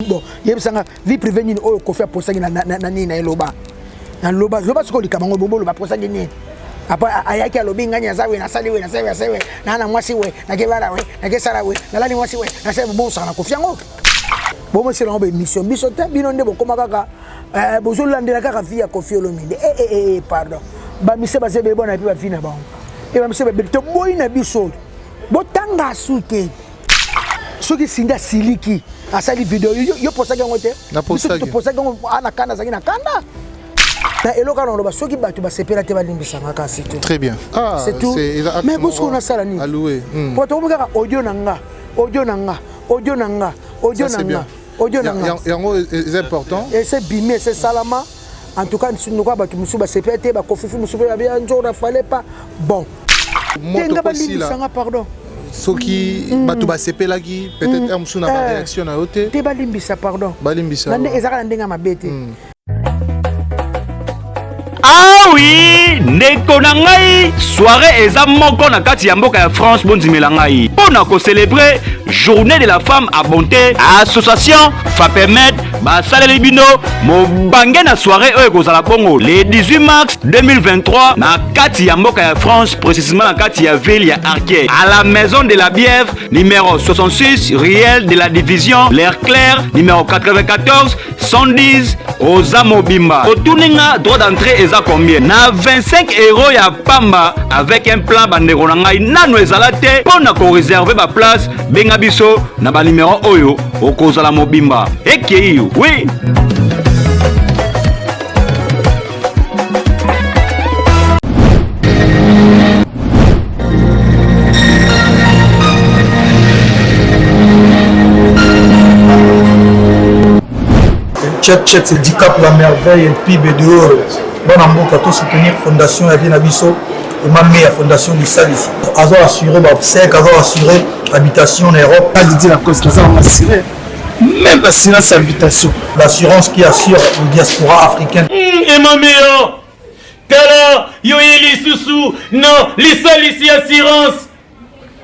Bon, il y a ça vie privée ni au ko faire poser na ni na loba. Na loba ce ko likamango bobo loba poser ni. Apa ayaki alobi nganya zawe na sali we na sewe na mwasi we na kebara we na kesara we na lani mwasi we na sebe bon sana ko fiango. Bon moi c'est la mission biso te bino ndebo koma kaka bozo landela kaka via Koffi Olomide. Pardon. Ba mise ba sebe bona pi ba fina ba. E ba mise ba to boy na biso. Botanga suke. Soki sinda siliki asali video yo posaka ngote na posaka ana kanda zangi na kanda na eloka no ba soki batu ba sepela te ba limbisa ngaka c'est tout. Très bien. Ah c'est tout. Mais bosko na sala ni alloué poto mo kaka audio nanga yango c'est important et c'est bimé c'est salama en tout cas nous quoi batu musu ba sepela te ba kofufu musu ba bien nzora fallait pas bon tenga ba limbisa nga pardon. Soki batu ba sepelaki peut-être un musu na ba réaction na yote te ba limbisa pardon ba limbisa nande ezaka ndenga mabete. Ah oui, ndeko na ngai soirée eza moko na kati ya mboka ya France bondimela ngai pona ko célébrer journée de la femme à bonté association Fapemet basaleli bino mobange na soirée oyo kozala bongo le 18 mars 2023 na kati ya mboka ya France précisément na kati ya ville ya Arquet à la maison de la Bièvre numéro 66 ruelle de la division l'air clair numéro 94 110 Oza Mobimba otuninga droit d'entrée eza combien na 25 € ya pamba avec un plan bandeko na ngai nano ezala te pona ko réserver ba place benga biso na ba numéro oyo okozala mobimba ekei oui. Tchèque, c'est Dicap la merveille et PIB de Oro. Bon en mboka to soutenir fondation ya Binabiso et ma meilleure fondation du Sal ici. Azo assurer l'obsèque, azo assurer l'habitation en Europe. Pas dit la cause que ça on assurer. Même l'assurance habitation. L'assurance qui assure la diaspora africaine. Et ma meilleure, Kala, yo ili susu, non, les Sal ici assurance.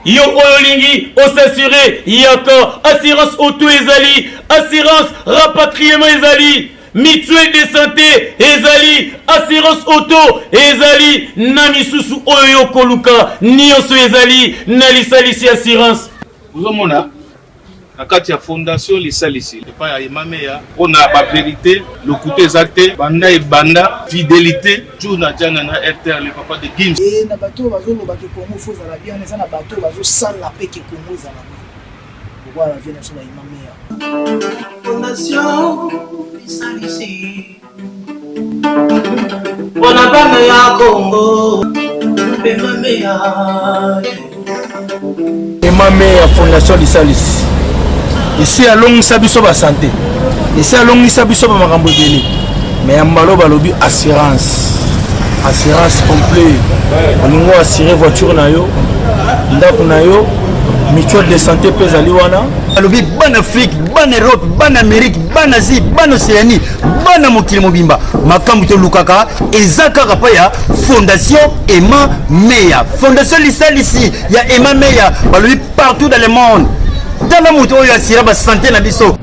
Yo olingi o s'assurer yako assurance auto ezali assurance rapatriement ezali mutuelle de santé ezali assurance auto ezali na misusu oyo koluka nyonso ezali na lisalisi assurance ozomona na kati ya fondation lisalisi epai ya emameya mpona bavérité lokuta eza te banda ebanda fidélité jour na jana na RTR le papa de Gims na bato bazoloba ke Congo faut ezala bien eza na bato bazosala mpe ke Congo ezala bien voilà vient sur emameya fondation lisalisi mpona bana ya Congo emameya fondation lisalisi ici alongisa biso ba santé ici alongisa biso ba makambo ebele mais ya mbalo balobi assurance complet olingo assurer voiture na yo ndako na yo mutuelle de santé pe ezali wana balobi ban Afrique ban Europe ban Amérique ban Asie ban Océanie ban mokili mobimba makambo to lukaka eza kaka pa ya fondation Emameya fondation lisalisi ya Emameya balobi partout dans le monde tala moto oyo asira ba santé na biso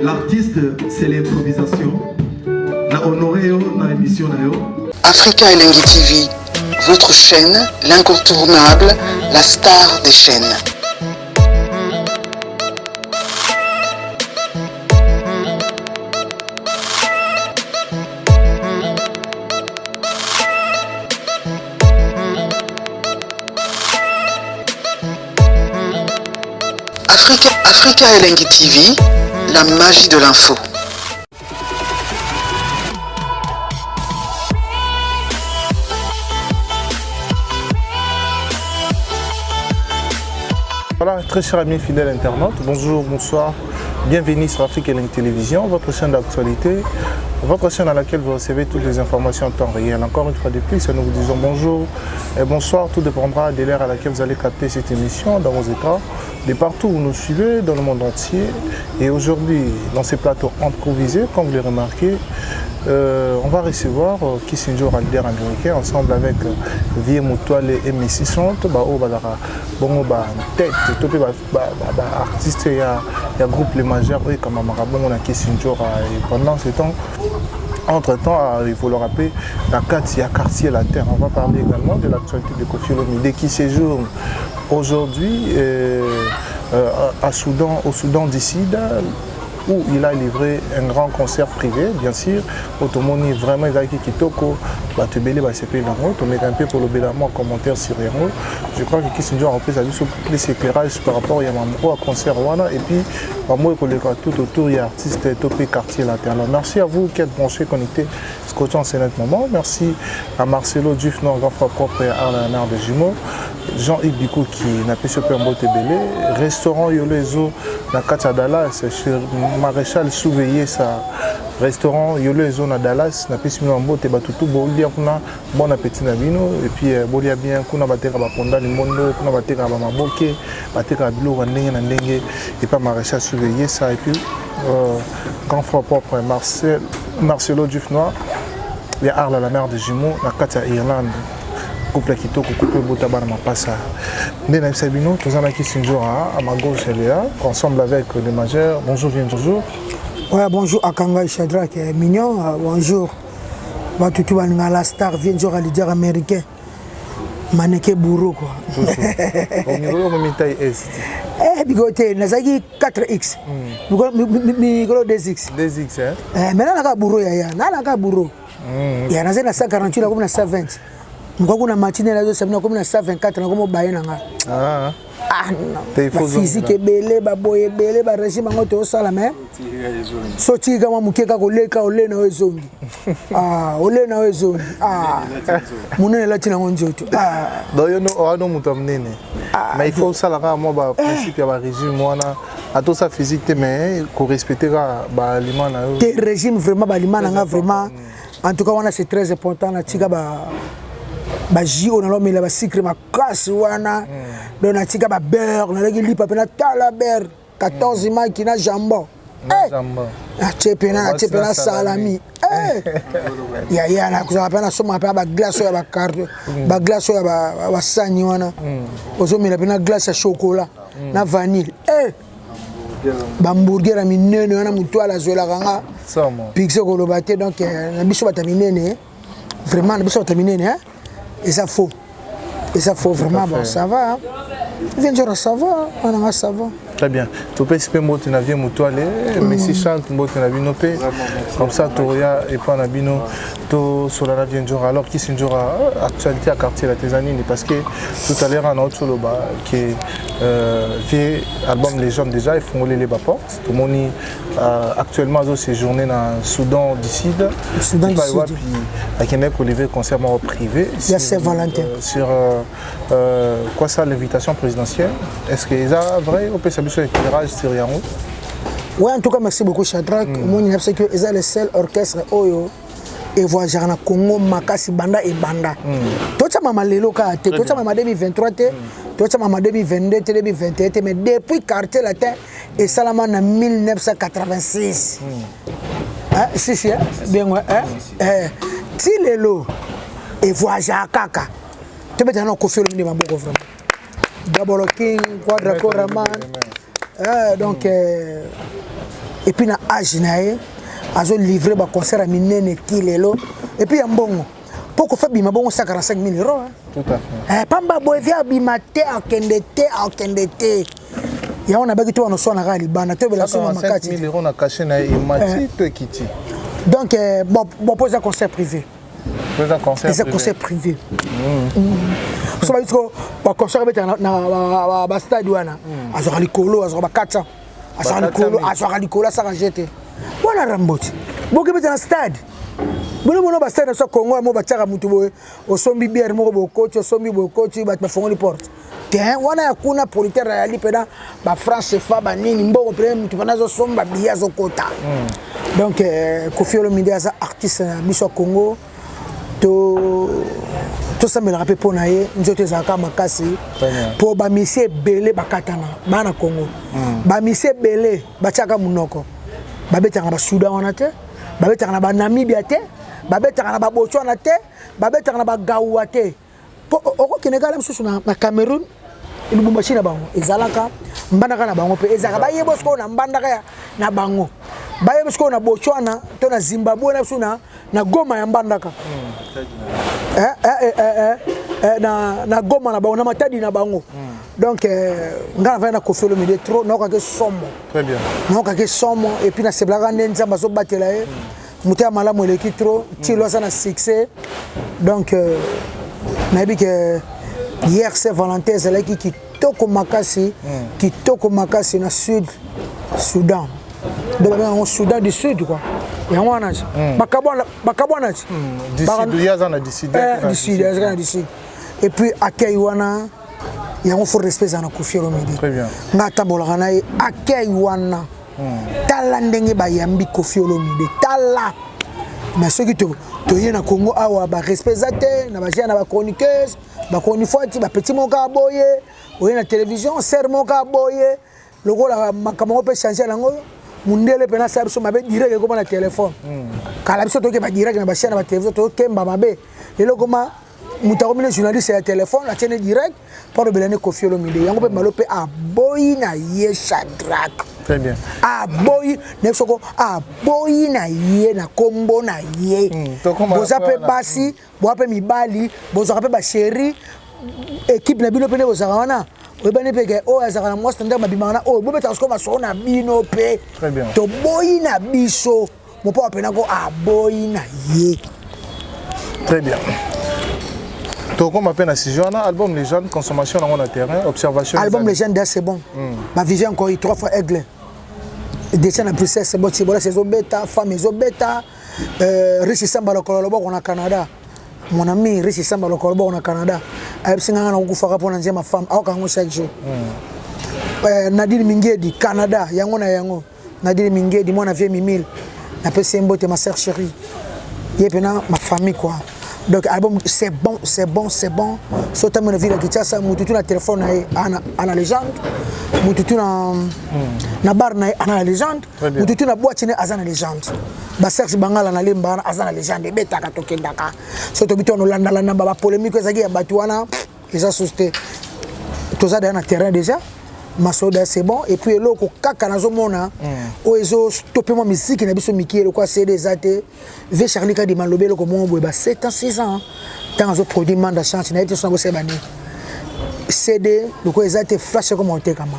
l'artiste c'est l'improvisation na honoré na émission na yo Africa Elengi TV, votre chaîne, l'incontournable, la star des chaînes. Africa Elengi TV, la magie de l'info. Voilà, très chers amis fidèles internautes, bonjour, bonsoir, bienvenue sur Africa Elengi Télévision, votre chaîne d'actualité, votre chaîne à laquelle vous recevez toutes les informations en temps réel. Encore une fois de plus, nous vous disons bonjour et bonsoir, tout dépendra de l'heure à laquelle vous allez capter cette émission dans vos écrans, de partout où vous nous suivez, dans le monde entier. Et aujourd'hui, dans ces plateaux improvisés, comme vous l'avez remarqué, on va recevoir Kissinger, un leader américain, ensemble avec Vie Moutouale et Messi Chante, bon tête, artiste, il y a groupe Les Majeurs, et comme on a Kissinger, et pendant ce temps, entre-temps, il faut le rappeler, la quartier La Terre. On va parler également de l'actualité de Koffi Olomide qui séjourne aujourd'hui au Soudan du Sud, où il a livré un grand concert privé, bien sûr. Automoni vraiment il a qui kitoko, batebele basepe lango, to mettre un peu pour le bélamment en commentaire sur Yango. Je crois que Kissinger a repris plus éclairage par rapport à Yamambo à concert Wana et puis moi tout autour il y a artiste topé quartier La Terre. Alors merci à vous qui êtes branchés, connectés, scotchés en ce moment. Merci à Marcelo Dufno, grand frère propre et à Arnaud de Jumeaux. Jean-Yves Bicou qui n'a pas sur Pembo Tebele, restaurant Yolezo na Katia Dallas, chez Maréchal Souveillé, ça restaurant Yolezo na Dallas, na pas sur Pembo Tebatutu, Bolia kuna bon appétit na bino et puis Bolia bien kuna bateka ba ponda ni mondo, kuna bateka ba maboke, bateka bilo wa ndenge na ndenge et pas Maréchal Souveillé ça et puis grand frère propre Marcelo Dufnois, il y a Arla la mère de Jumeaux, na Katia Irlande. Couple Kitoko, couple Botabana Mapassa. Nena Sabino, tous en acquis Sinjora, à ma gauche, elle est là, ensemble avec les majeurs. Bonjour, bien bonjour. Ouais, bonjour Akanga Shadrach, mignon, bonjour. Tout la star vient de le leader américain. Maneke Bourreau, quoi. Au niveau de mon taille est. Eh, bigoté, Nazaki 4X. Migolo 2X. 2X, hein? Mais là, on a Bourreau, il y a un Bourreau. Il y a un 148, comme 120. Kuna matinée là ça comme na 124 na comme baye nanga non physique belé ba boye belé ba régime ngo to sala mais soti kama mukeka koleka ole na wezongi ole na wezongi munene la tina ngonjoto doyo no muto mnene mais il faut ça là moi ba principe ya ba régime wana ato sa physique mais ko respecter ba aliment na te régime vraiment ba aliment nga vraiment en tout cas wana c'est très important na tika ba jio na lomi la ba sucre ma casse wana donc na tika ba beurre na leki lipa pena tala beurre 14 maki na jambon na chepena salami ya na kuza pena soma pa ba glace ya ba carte ba glace ya ba sani wana ozomela pena glace ya chocolat na vanille ba hamburger ya minene wana mutu ala zola kanga pixel ko lobate donc na biso bataminene vraiment na biso bataminene hein. Et ça faut vraiment, bon, ça va. Viens dire ça va, ça va. Très bien. Tu peux expliquer moi tu n'as vu Moutouale, Messi Chante, moi tu n'as vu Nopé. Comme ça, Toria et pas Nabino, to sur la radio Njora. Alors qui c'est Njora actualité à quartier la Tézanine parce que tout à l'heure on a autre chose qui est vieux album les jeunes déjà ils font les portes. Tout le monde actuellement dans ces journées dans le Soudan du Sud. Soudan du Sud. Puis avec un Olivier concert privé. Il y a Saint-Valentin. Sur quoi ça l'invitation présidentielle. Est-ce que c'est vrai ou peut ça sur l'éclairage sur Yango? Oui, en tout cas merci beaucoup Shadrach. Moi je sais que c'est le seul orchestre Oyo et voyager na Congo makasi banda et banda. Tout ça mama lelo ka te, tout ça mama 2023 te, tout ça mama 2022 te 2021 mais depuis quartier la terre et Salama en 1986. Si si bien ouais ti lelo et voyager à kaka. Tu peux t'en Koffi Olomide maboko vraiment. D'abord King Quadra Raman. Donc et puis na âge nae azo livrer ba concert à minene kilelo et puis mbongo poko fa bima bongo 145 000 €. Tout à fait. Pamba boy via bimate akendete ya on a baki to no na libana to bela so makati 145 000 € na caché na imati to ekiti. Donc bon pose un concert privé. Pose un concert privé. C'est un concert privé. so ba biso ba concert beta na ba stade wana azwa likolo azwa ba katsa azwa likolo ça rangete wana ramboti boke beta na stade bono ba stade so Congo mo ba tsaka mutu boye osombi bière mo bo coach osombi bo coach ba fongoli porte ten wana yakuna politaire ya lipeda ba France fa ba nini mboko pre mutu banazo somba biya zo kota donc Koffi Olomide aza artiste na biso Congo to sambela pe pona ye nzoto ezaka makasi po ba misie belé bakatana bana Congo ba misie belé batiaka munoko babetaka ba Soudan wana te babetaka na ba Namibia te babetaka na ba Botswana te babetaka na ba Gaoua te po okokeneka la msusu na Cameroun Lubumbashi na bango ezalaka mbandaka na bango pe ezaka bayebo siko na mbandaka na bango bayebo siko na Botswana to na Zimbabwe na suna na Goma ya mbandaka na Goma na bango na Matadi na bango donc ngana va na Koffi Olomide trop na ka somo très bien na ka somo et puis na seblaka ndenza bazo batela e muta malamu eleki trop tilo ça na succès donc na bi que hier c'est Valentin Zelaki qui toko makasi na sud Soudan donc on Soudan du sud quoi ya wana bakabwana d'ici et puis accueil wana yango faut respect na Koffi Olomide très bien ngata bolana accueil wana tala ndenge bayambi Koffi Olomide tala mais ceux qui to yena Congo awa ba respect zate na bajia na ba chroniqueuse ba konifoti ba petit moka boye oye na télévision ser moka boye lokola makamoko pe changer lango mundele pena sabe so mabe direct ko na téléphone kala biso to ke ba direct na ba chaîne na ba télévision to kemba mabe lelo koma mutakomine journaliste ya téléphone la chaîne direct pour le belane Koffi Olomide yango pe malope a boy na ye Shadrack très bien a boy nexoko a boy na ye na kombo na ye boza pe basi bo pe mibali boza pe ba chéri équipe na bino pe ne boza wana oyebani pe ke o azaka na moi standard mabimana o bo beta sko maso na bino pe très bien to boy na biso mo pa pe na ko a boy na ye très bien. Comme appelle à Sijona, album légende, consommation dans le terrain, observation. Album légende, c'est bon. Ma vision encore 3 fois aigle. Déjà la princesse, c'est bon, c'est bon, c'est bêta, femme est bêta. Rishi Samba le Colombo on a Canada. Mon ami Rishi Samba le Colombo on a Canada. Aïe Singana on goufara pour nanzer ma femme. Aoka on chaque jour. Nadine Mingedi Canada, yango na yango. Nadine Mingedi moi na vie Mimile. Na pe c'est mbote ma sœur chérie. Yepena ma famille quoi. Donc album c'est bon. Sauta mon ville Kinshasa, mututu na téléphone ana légende. Mututu na bar na ana légende. Mututu na boîte na azana légende. Ba sexe bangala na limba azana légende beta ka tokendaka. Soto bito no landa ba polémique ezaki ya batu wana eza susté. Toza na terrain déjà. Masoda c'est bon et puis loko kaka nazomona oezo stopper moi musique na biso mikielo kwa CD zate ve Charlie Kadi malobelo ko mo boye ba 7 ans 6 ans tant zo produit manda chance na été so ngose bani CD loko ezate flash comme on te kama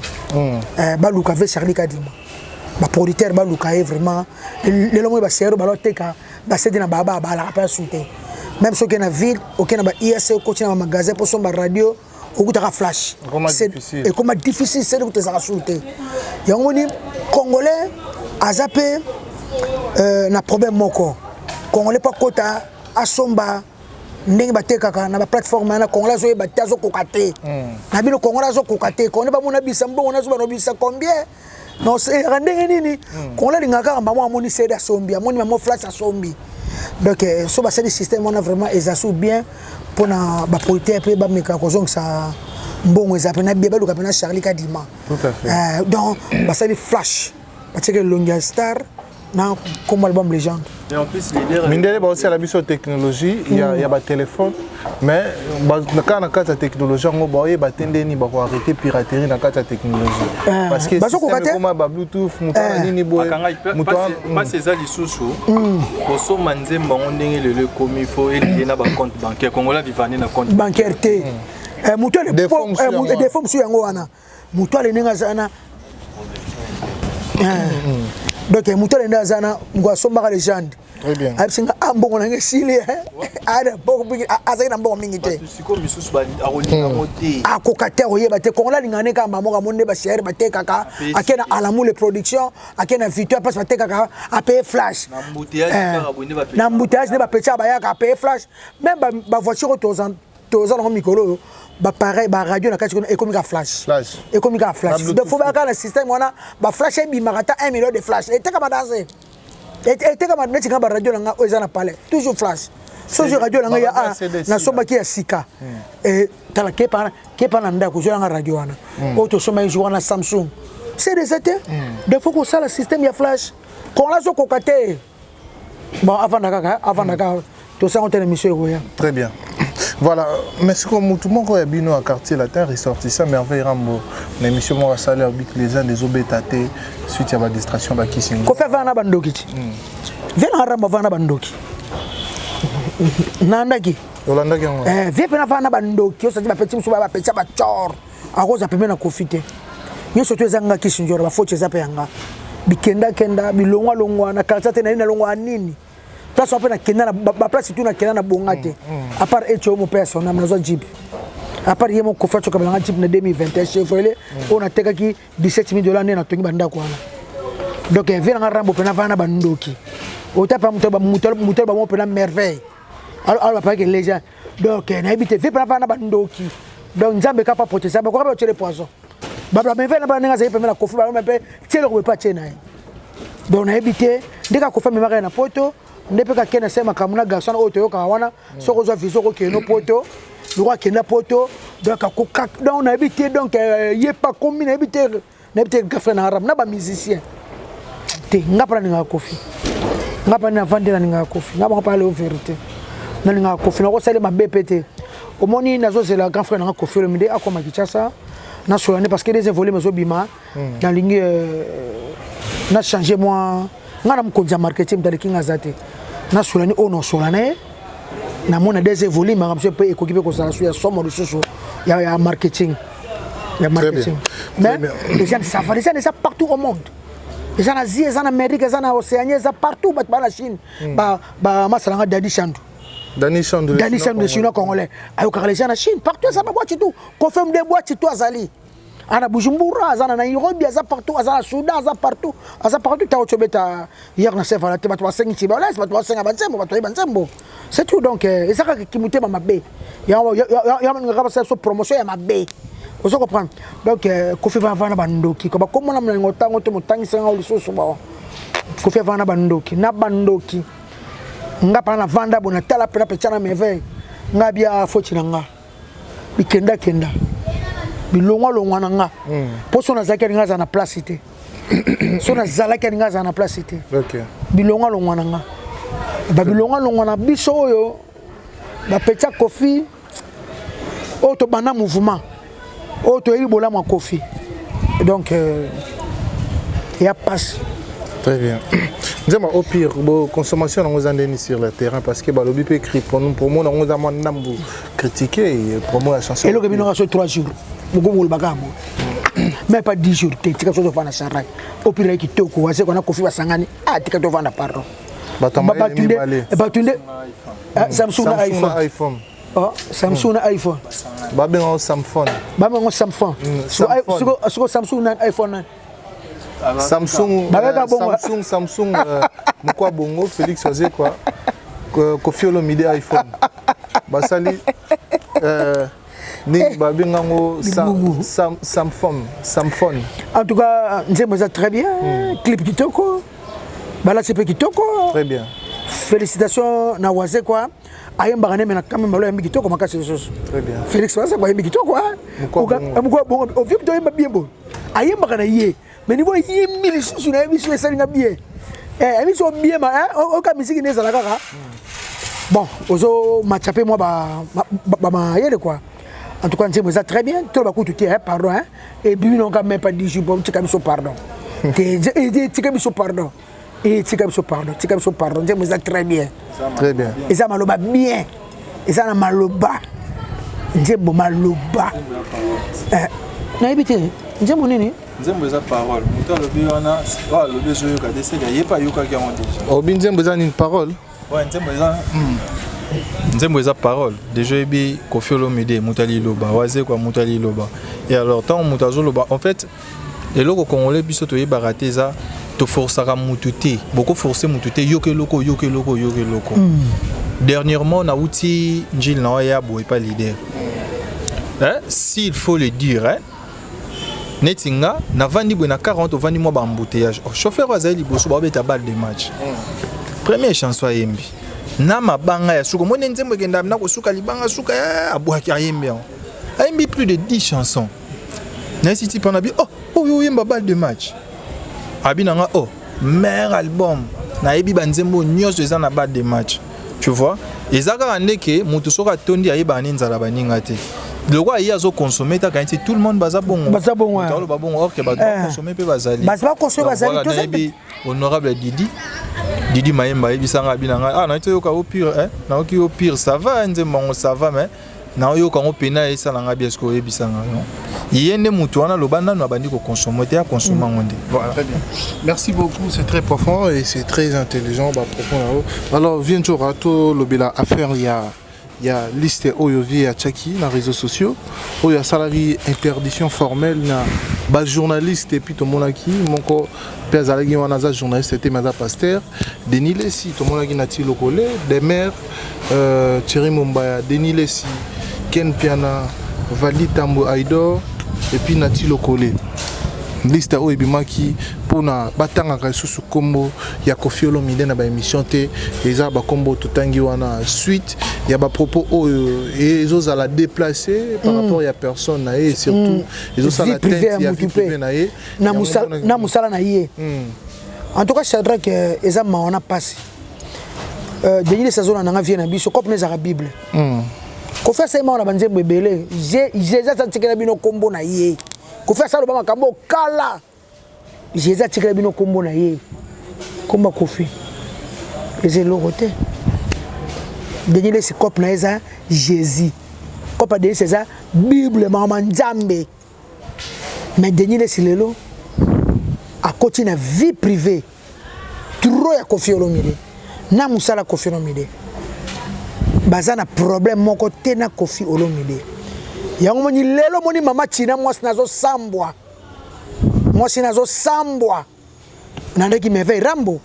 ba luka ve Charlie Kadi ba producteur ba luka vraiment le lomo ba sero ba loteka ba CD na baba ba la pas souté même ce que na ville aucun na ba ISC ko tina magasin pour son ba radio okutaka flash et comment difficile c'est de te raconter yangoni congolais azape na problème moko congolais pas kota asomba ndenge batekaka na ba plateforme na congolais zo batazo kokate na bino congolais zo kokate kone ba mona bisa mbongo na zo ba bisa combien non c'est ndenge nini congolais lingaka ba mo amoni c'est asombi amoni mamo flash asombi donc so ba c'est le système on a vraiment exasu bien pour na ba policier pe ba meka ko zonga sa mbongo ezape na bieba luka pena Charlie Kadima tout à fait donc ba ça flash parce que Longia Star na comme album légende et en plus leader mindele ba aussi la biso technologie il y a ba téléphone mais na kana kata technologie ngo ba ye ba tendeni ba ko arrêter piraterie na kata technologie parce que comme ba bluetooth muta nini boy muta pas ces ali susu ko so manzemba ndenge le comme il faut et na ba compte bancaire congolais vivani na compte bancaire té mutuale des formes sur yango wana mutuale nenga zana donc mutuale nenga zana ngwa somba légende Très bien. Absinga ambongo na ngesili ada boko bigi azaki na mbongo mingi te. Siko misusu ba arolinga moté. Akokate oyeba te Kongola lingane ka mamoka monde ba share ba te kaka akena alamu les production akena Victor passe ba te kaka a payer flash. Na mbouteillage ne ba pecha ba ya ka payer flash. Même ba voiture tozan na mikolo ba pareil ba radio na kati économique flash. Économique flash. De faut ba ka le système wana ba flash bi marata 1 million de flash. Et te ka ba danser. Et comme on dit que la radio est palais toujours flash. Toujours radio na somba qui est sika. Et t'as la qui pendant nda ko la radio wana. Auto somba jour na Samsung. C'est des étés. De faut que ça le système ya flash. Quand la so kokate. Bon avant d'accord tout ça on t'a émission roya. Très bien. Voilà, mais ce que tout le monde a bien au quartier latin ressortissant merveille rambo l'émission moi salaire avec les gens des obétatés suite à la distraction ba kisingo. Ko fait vana bandoki. Viens rambo vana bandoki. Nandaki. Olandaki ngo. Viens pena vana bandoki, on se dit ba petit musuba ba petit ba chor. A cause apemena na kofite. Nyo soto ezanga kisingo ba foche za peyanga. Bikenda bilongwa na quartier na longwa nini. Place on peut na ba place tout na kena na bongate à part echo mo personne na zo jeep à part yemo ko facho kabanga jeep na 2021 Chevrolet on a teka ki $17,000 na tongi banda kwa donc vient na rambo pena vana bandoki o tapa mutoba ba mo pena merveille alors pas que les gens donc na habite vient pena vana bandoki donc nzambe kapa protéger ba ko ba tire poisson babla me vena ba nga za pena kofu ba me pe tele ko pa tena donc na habite ndeka ko fa me na poto ndepeka kena sema kamuna garçon oto yoka wana soko zo viso ko keno poto lwa kena poto donc akoka donc na habité donc yé pas commis na habité gafre na arab na ba musicien te ngapa na kofi ngapa na vendre na kofi ngapa parler au vérité na kofi na ko sale ma BPT au moni nazo c'est la grand frère na kofi le mide akoma kichasa na solane parce que les volumes zo bima dans ligne na changer moi ngana mkonja marketing dalikinga zate na solani ono solane na mona des volumes ngam pe équipe ko sala suya somo de ya marketing mais les gens savent ça partout au monde les gens en Asie les gens en Amérique les gens en Océanie les gens partout ba la Chine ba masalanga Dani Chandu de Chinois congolais ayo les gens en Chine partout ça ba boîte tout confirme des boîtes tout azali ana Bujumbura azana na Nairobi aza partout azana Soudan aza partout ta ochobeta hier na sefa la te batwa 5 tibola c'est batwa 5 bansembo batwa bansembo c'est tout donc ezaka kimute ba mabe ya ngaba sa promotion ya mabe ozo comprendre donc Kofi vana bandoki ko ba komona mlango tango to mutangisa nga olususu ba Kofi vana bandoki na bandoki ngapa na vanda bona tala pena pechana meve ngabia fochi nanga bikenda bilongwa nanga poso na zakari ngaza na place ite so na zalaki ngaza na place ite OK bilongwa nanga ba bilongwa na biso oyo ba pecha Kofi auto bana mouvement auto iri bola ma Kofi donc ya passe très bien. Dis-moi, au pire, consommation on vous sur le terrain parce que balobi peut écrire pour moi on vous a nambu critiquer pour moi la chanson. Et le gabino a 3 jours. Mugongo bagamo. Mais pas 10 jours, tika so fana sarai. Au pire qui toko wase kona Kofi basangani. Ah tika to vanda pardon. Batunde Samsung iPhone. Oh, Samsung iPhone. Babengo Samsung. So Samsung iPhone. Samsung mukwa bongo Félix Oze quoi Kofi Olomide iPhone basali ni babingango Samsung en tout cas nzembo za très bien clip kitoko bala sepe kitoko très bien félicitations na waze quoi ayemba kana mena kama malo ya kitoko makasi soso très bien Félix Oze kwa yemba kitoko mukwa bongo au vieux to yemba bien bon ayemba kana ye mais niveau yimili susu na biso esalinga bien biso bien ma o ka musique neza la kaka bon ozo machape moi ba yele quoi en tout cas c'est ça très bien tout ba kutu pardon et puis non quand même pas 10 jours pour tika biso pardon tika biso pardon c'est ça très bien et ça maloba bien et ça na maloba nzembo maloba na ebité nzembo nini nzembo eza parole moto alobi wana alobi ezoyoka deseli ayebi ayokaki yango déjà obi nzembo eza nini parole ouais nzembo eza parole déjà oyebi Koffi Olomide moto aliloba waze kwa moto aliloba et alors tant moto azoloba en fait eloko congolais biso toyebaka te eza toforçaka mutu te boko forcer mutu te yoke loko dernièrement na outi njil na wa ya boye pas leader s'il faut le dire netinga na vandi boye na 40 vandi mo ba embouteillage chauffeur azali liboso ba beta balle de match première chanson ayembi na mabanga ya suko mone nzembo kenda na ko suka libanga suka abwaki ayembi ayembi plus de 10 chansons na siti pana bi oh yemba balle de match abinanga meilleur album na yebi banzembo nyonso eza na balle de match tu vois ezaka ndeke mutu soka tondi ayeba nzala baninga te le roi il a consommé ta quand tout le monde baza bon or que ba consommer pe bazali ba consommer bazali tout ça honorable Didi Mayemba ebisanga binanga na to yoka au pire na oki au pire ça va nzembo ça va mais na yoka ngo pena esa nanga bien ce ko ebisanga yende mutu wana lobanda no abandi ko consommer te consommer ngonde voilà très bien merci beaucoup c'est très profond et c'est très intelligent profond alors vient au rato lobela affaire il y a liste Oyovi à Tchaki dans les réseaux sociaux où il y a salarié interdiction formelle na bas journaliste et puis tout le monde qui mon co père Zalagi wanaza journaliste était Maza Pasteur Denis Lessi tout le monde qui nati lokolé des maires Thierry Mumbaya Denis Lessi Ken Piana Vali Tambo Aidor et puis nati lokolé liste Oyebimaki pour na batanga kasusu kombo ya Koffi Olomide na ba émission te eza ba kombo totangi wana suite ya ba propos et ils ont la déplacer par rapport à personne na et surtout ils ont la tête ya vie privée na et na musala na ye en tout cas c'est vrai que eza maona passe Denis Sazona na vie na biso kopne za Bible ko fa sai maona banzembo ebele j'ai ça tikela bino kombo na ye ko fa ça lo ba makambo kala j'ai ça tikela bino kombo na ye komba Koffi les loroté Denis Lessi cop na eza Jésus cop Denis eza Bible mama nzambe mais Denis Lessi lelo a côté na vie privée trop ya Koffi Olomide na musala Koffi Olomide baza na problème moko te na Koffi Olomide yango moni lelo moni mama Tina mwasi nazo sambwa na ndeki meve rambo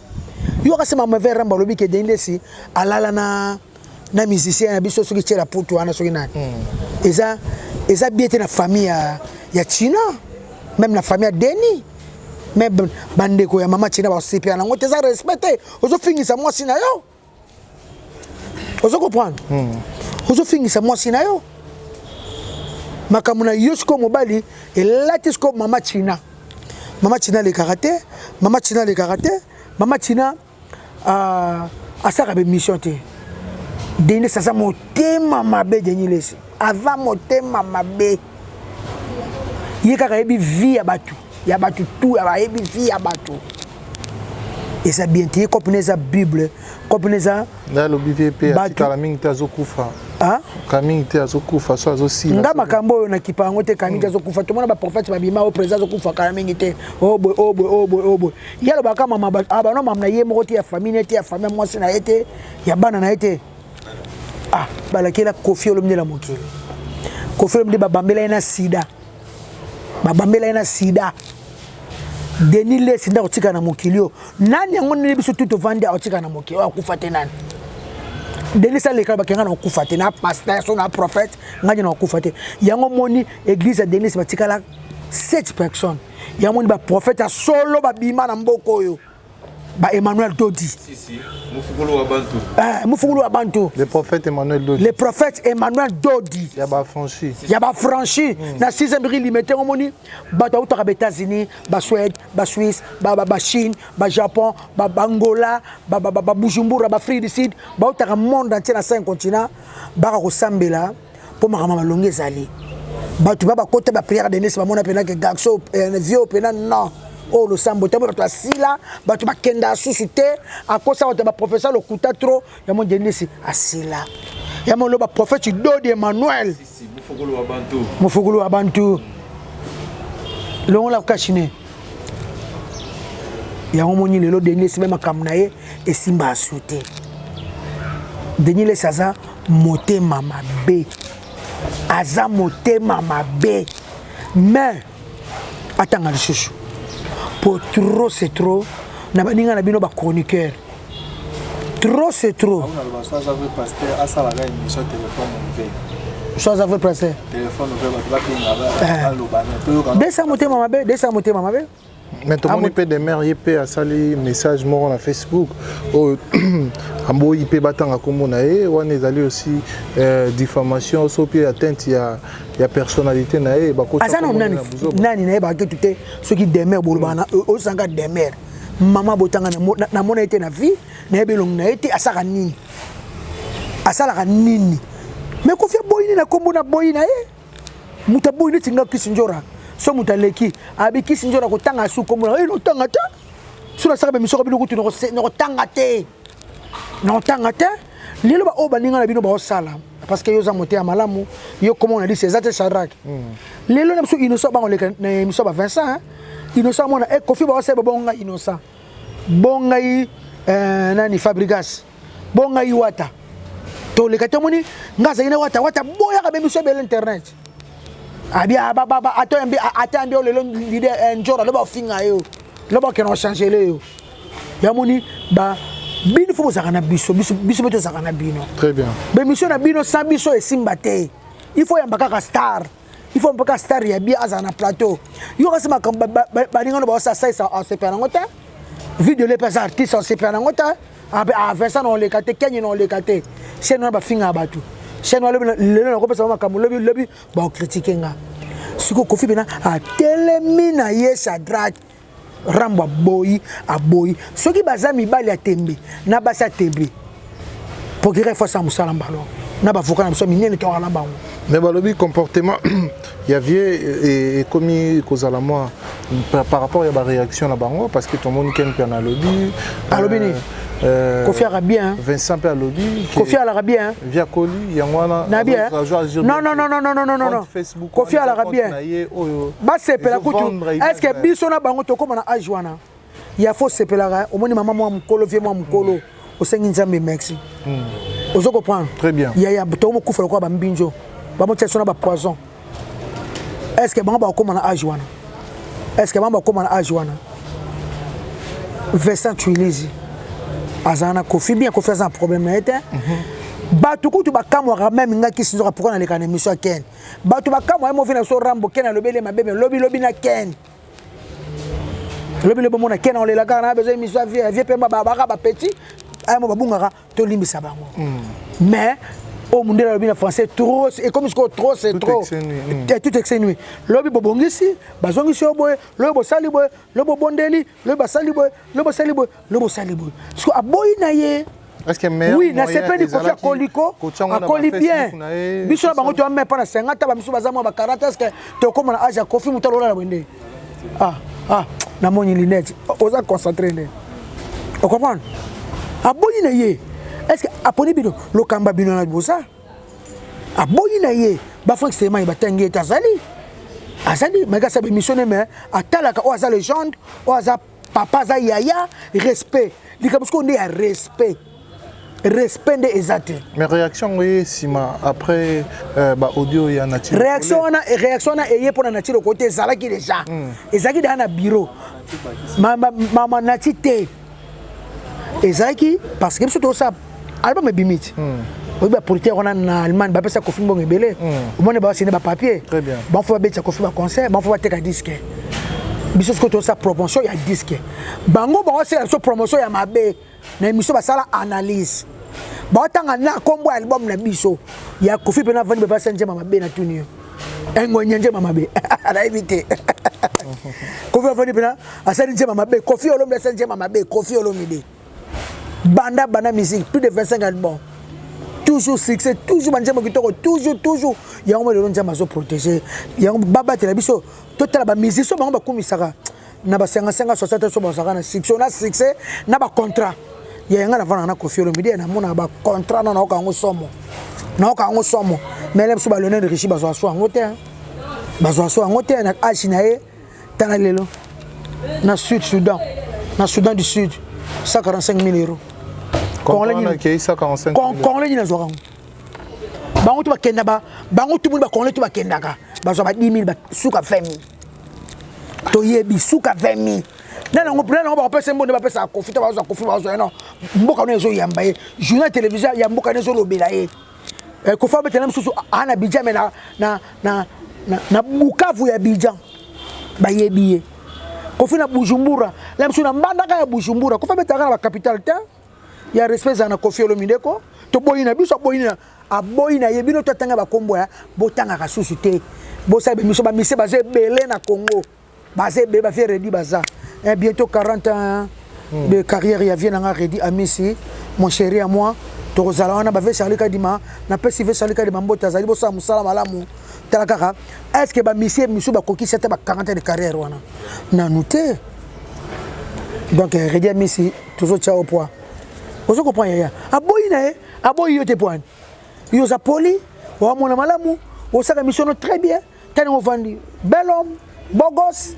yo kasema meve rambo lobi ke Denis Lessi alala na musicien na biso soki tshela putu wana soki nani eza biete na famille ya Tina même na famille ya Denis même bandeko ya mama Tina ba sepia nango te za respecter ozo fingisa mwasi na yo ozo comprendre ozo fingisa mwasi na yo makamuna yosko mobali elatisko mama Tina le karaté mama Tina asaka be mission te Denis sasa motema mabe Denis Lessi avant motema mabe yekaka yebi vie ya batu tout ya yebi vie ya batu et ça bien te kopneza Bible kopneza na lo BVP atikala mingi tazokufa kamingi te azokufa so azosi nga makambo oyo na kipango te kamingi azokufa to mona ba prophète babima o président azokufa kamingi te obo yalo baka mama abano mama na ye moko te ya famille mwasi na ete ya bana na ete balakela Koffi Olomide la mokili Koffi Olomide babambela na sida Denis Lessi nda kotika na mokili nani yango nini biso tout vandi otika na mokili akufa te nani Denis Lessi lekala bakenga na okufa te na pasteur so na prophète ngani na okufa te yango moni église ya Denis Lessi batikala 7 personnes yango moni ba prophète solo babima na mboko oyo ba Emmanuel Dodi Mufugulu wa Bantu le prophète Emmanuel Dodi ya ba franchi na 6e rue limité omoni bato utaka ba États-Unis ba Suède ba Suisse ba Chine ba Japon ba Angola ba Bujumbura ba Afrique du Sud ba utaka monde entier na 5 continents ba ko sambela po makama malonge zali bato ba côté ba prière de Denis ba mona pena que garçon vieux pena non oh le sambo te bato asila bato bakenda susu te akosa bato ba professeur le kuta trop ya mon Denis Lessi asila ya mon lo ba prophète Dodi Emmanuel mufugulu wa Bantu longo la kashine ya omoni lelo dernier c'est même comme naé et simba sauté dernier les saza moté mama B aza moté mama B mais attends le chouchou pour trop c'est trop na baninga na bino ba chroniqueur trop c'est trop ça veut pasteur à ça la gagne sur téléphone chose à vous passer téléphone on descend moté mama B mais tout le monde peut des mères IP à salir message mort sur Facebook ambo IP batanga comme nae on est allé aussi diffamation so puis atteinte il y a personnalité nae ba ko nani nae ba tout ceux qui des mères bolobana au sanga des mères maman botanga na mona été na vie na belong na été asaka nini mais ko fi boyini na kombo na boyina muta boyini tinga kisinjora so mutaleki abi kisinjora ko tanga su kombo na no tanga ta sura saka be misoko bino kutu no tanga te lelo ba o baninga na bino ba osala parce que yo za moté malamu yo comme on a dit c'est Zate Shadrach lelo na so innocent ba on le na miso ba Vincent innocent mona e kofi ba oseba bonga innocent bonga yi nani Fabrigas bonga yi wata to le katomoni ngaza ina wata boya ka be miso be l'internet abia baba atambi le leader njora le ba finga yo le ba keno changer le yo ya moni ba bino faut zakana biso beto zakana bino très bien be mission na bino sans biso e simbate il faut yambaka ka star il faut mbaka star ya bia azana plateau yo ka sema ba ninga no ba sa en separa ngota video les pas artistes en separa ngota a Vincent on le kate Kenya on le kate c'est non ba finga batu c'est non le ko pesa makamu lobi ba critiquer nga siko Kofi bena a telemina yesa drag ramba boy a boy ceux qui bazami bali a tembe na basa tembe pour que refasse musala mbalo na ba voka na so minene to ala bango mais balobi comportement il y avait et commis kozala moi par rapport à la réaction na bango parce que tout le monde ken pe na lobby Kofi Arabien Vincent pe lobby Kofi Arabien via Koli yangwana non Kofi Arabien ba sepela kutu est-ce que biso na bango to comme na ajwana ya faut sepela au moni maman moi mukolo vie moi mukolo au sengi nzambe merci ozo comprendre très bien ya to mo kufela kwa ba mbinjo ba mo tseso na ba poison est-ce que bango ba comme na ajwana Vincent Tuilizi azana Kofi bien Kofi a un problème na été batu kutu bakamwa même nga kisinzo pourquoi na lekana mission Ken batu bakamwa mo vina so rambo Ken lobele mabebe lobi na Ken lobi mona Ken on le la kana besoin mission vie pemba ba petit ay mo babungaka to limbisa bango mais au monde lobi na français trop et comme ce trop c'est trop tout exénué lobi bobongisi bazongisi oboy lobo sali boy lobo bondeli lobo sali boy parce que aboy na ye est-ce que meilleur oui na c'est pas du Kofi Koliko a Koli bien biso bango to même pas na 50 ba miso bazamo ba 40 est-ce que to comme na âge Kofi mutalola na wende na moni lunette oza concentré ne on comprend aboy na ye est-ce que aponi bino lo kamba bino na bosa aboyi na ye ba Frank Sema ba tangi tazali azali mega sa émission mais atalaka o aza légende o aza papa za yaya respect likabsko on est à respect de exact mais réaction oui sima après ba audio ya nature réaction na eye pour na nature côté zalaki déjà ezaki dans na bureau mama natite ezaki parce que tout ça album bimit oui ba porteur on en Allemagne ba pesa Kofi mbongo ebele au moins ba signer ba papier très bien bon faut ba betcha Kofi ba concert bon faut ba teka disque biso ce que tout ça promotion ya disque bango ba c'est so promotion ya mabe na émission ba sala analyse ba tanga na kombo album na biso ya Kofi pena vandi ba senje mabe na tunio engo nyenje mabe ala éviter Kofi vandi pena asali nje mabe Kofi olombe senje mabe Kofi olomide banda musique plus de 25 albums toujours succès toujours banjema kitoko toujours yango le nzamba zo protéger yango baba te la biso total ba musique so bango ba kumisaka na ba 55 60 so basaka na succès na ba contrat ya yanga na vana na Kofi Olomide na mona ba contrat na okango somo mais le so ba Lionel Richie bazo so ngote na ashina ye tana lelo na Sud Soudan na Soudan du Sud 145 000 euros Congolais qui 145 000 Congolais ni nazoka bango tu bakenda ba bango tu ba Congolais tu bakenda ka bazo ba 10 000 ba suka 20 000 to yebi suka 20 000 nana ngo prena ngo ba pesa mbonde ba pesa kofi to bazo kofi bazo no mboka no ezo yamba ye journal télévision ya mboka no ezo lobela ye kofa betela msusu ana Abidjan na Bukavu ya Abidjan ba yebi kofi na Bujumbura la msusu na mbandaka ya Bujumbura kofa betaka na capitale ta ya respect na Kofi Olomide ko to boyina biso boyina aboyina yebino to tanga ba kombo ya botanga ka susu te bo sabe miso ba mise ba ze belé na Congo ba ze be ba faire redi baza bientôt 40 ans de carrière ya vient na redi amisi mon chéri à moi to kozala wana ba ve Charlie Kadima na pesi ve Charlie Kadima mbota zali bo sa musala malamu talakaka est-ce que ba mise miso ba koki c'était ba 40 ans de carrière wana na noté donc redi amisi toujours ciao point. Vous comprenez ya aboyina aboyi yote point yo za poli wa mona malamu o saka mission très bien tani on vandi bel homme beau gosse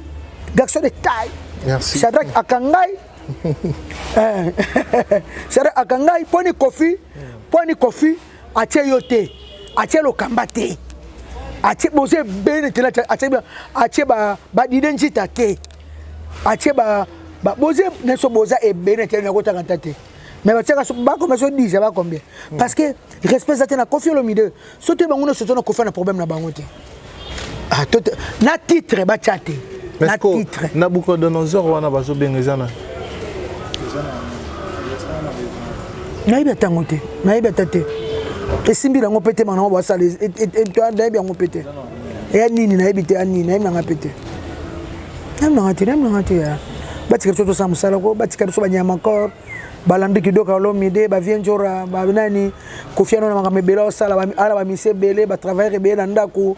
garçon de taille merci Shadrach Akangai Shadrach Akangai poni kofi atie yote atie lo kambate atie bose bene tela atie ba identité te atie ba bose neso boza e bene tela ko takante. Mais tu sais que dis ça va combien parce que respect ça na Kofi Olomide sote bangono sote na Kofi na problème na bangote ah na titre ba chate na titre na beaucoup de nos heures wana bazo bengezana na ibe tangote na ibe tate esimbi la ngopete mana ba sala et toi na ibe ngopete e nini na ibe te anini na ibe ngapete na ngati ya batika soto sa musala ko batika so banyama encore balandi kidoka Olomide ba vienjora ba nani kofiano na makamebela osala ala ba mise belé ba travailler be na ndako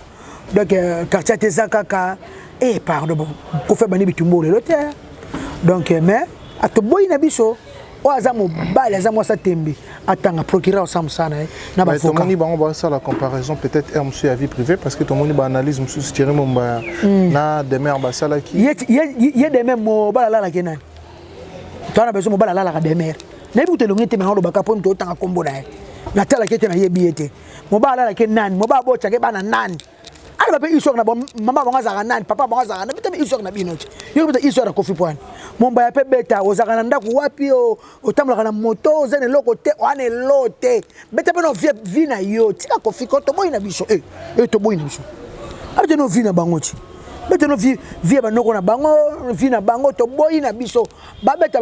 donc quartier tezakaka et pardon bon ko fait bani bitumbo le lote donc mais atoboyi na biso o azamo bali azamo sa tembi atanga procureur samsana na ba avocat tomoni bango ba ça la comparaison peut-être monsieur à vie privée parce que tomoni ba analyse monsieur tirer momba na demer ba sala ki ye demer mo bala la kenan tana beso mobala la ka demer na ibu te longete me ngalo baka ponto tanga kombo na tala kete na yebiete mobala la ke nani mobala bo chake bana nani ala ba pe isok na mama bonga za nani papa bonga za na bita isok na binochi yo bita isok na Kofi point momba ya pe beta ozaka na ndaku wapi o otamla na moto zene loko te wane lote beta pe no vie na yo tika Kofi ko to boy na biso to boy na biso abete no vie na bangochi beta no vie ba noko na bango vie na bango to boy na biso babeta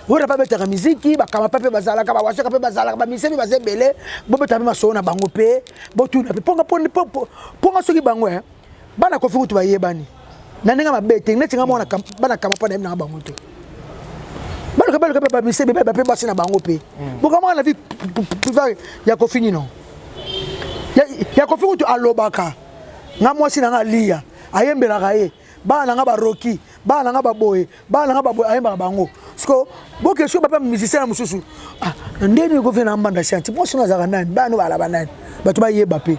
wora babeta ka muziki bakama pape bazala ka bawashaka pe bazala ka misemi bazebele bobeta pe masona bango pe botuna pe ponga soki bango bana Kofi kutu bayebani na ninga mabete neti nga mona bana kama pa na bango te bana ka ba misemi ba pe basina bango pe bokama na vie ya Kofi nino ya Kofi kutu alobaka nga mwasi na nga lia ayembela ka ye bana nga ba Rocky bana nga ba boy ayemba bango siko boke sio papa musicien na mususu ndeni ko vena mbanda chanti mwasi na zaka nani bana bala banani batu ba yeba pe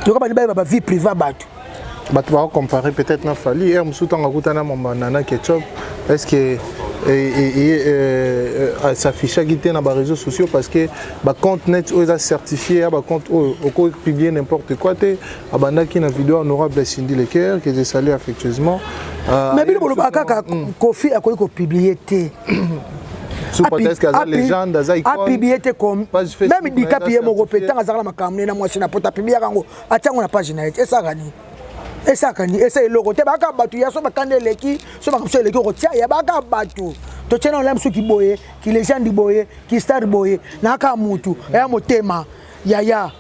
to ka ba ba vie privée batu va comparer peut-être na fali et mususu tanga kutana mama nana ketchup est-ce que s'afficher guité dans les réseaux sociaux parce que ba compte net aux a certifié ba compte au publier n'importe quoi te abanda qui na vidéo honorable Cindy Lecker que je salue affectueusement mais bilo bolo bakaka Kofi akoyi ko publier te sous peut-être que les légende za icône a publier te comme même di kapier mo repétant azala makamne na mwasi na pota publier kango atango na page na et ça gani esa eloko te baka batu ya so bakande leki so bakamso leki ko tia ya baka batu to tena olam so ki boye ki legend boye ki star boye na ka mutu ya motema yaya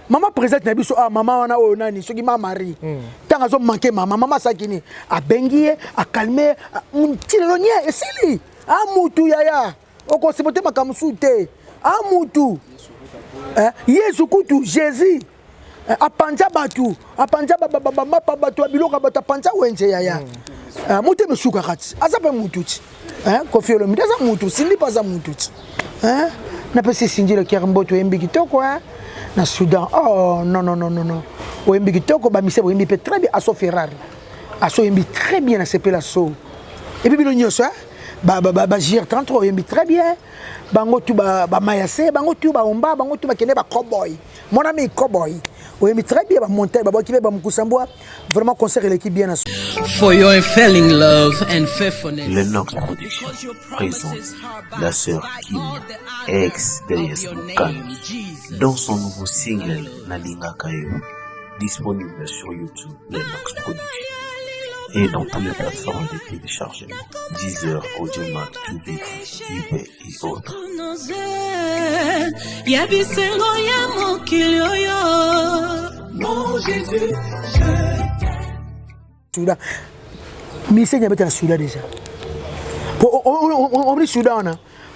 mama présente na biso mama wana o nani soki mama mari tanga zo manquer mama sakini a bengie a calmer ntilo nye esili mutu yaya oko sibote makamsu te mutu Yesu kutu Jésus apanja batu mapa batu abiloka batu apanja wenje yaya mutu mesuka kati azape mututi Kofi Olomide aza mutu sindi pa za mututi na pesi sinjile kiamboto embi kitoko na Soudan oh non oyembi kitoko ba mise oyembi pe très bien aso Ferrari aso oyembi très bien na sepela so et puis bino nyonso ba GR33 oyembi très bien bango tu ba mayase bango tu ba omba bango tu ba kene ba cowboy mon ami cowboy oyembi très bien ba monter ba kibe ba mukusambwa vraiment concert l'équipe bien na For your unfailing love and faithfulness. Lennox Production présente la sœur Kim, ex-Déesse Mukami, dans son nouveau single Nalinga Kayo, disponible sur YouTube, Lennox Production, et dans toutes les plateformes de téléchargement, Deezer, Audiomack, TuneIn, eBay et autres. Mon Jésus, Soudan. Mais c'est bien Soudan déjà. On dit Soudan,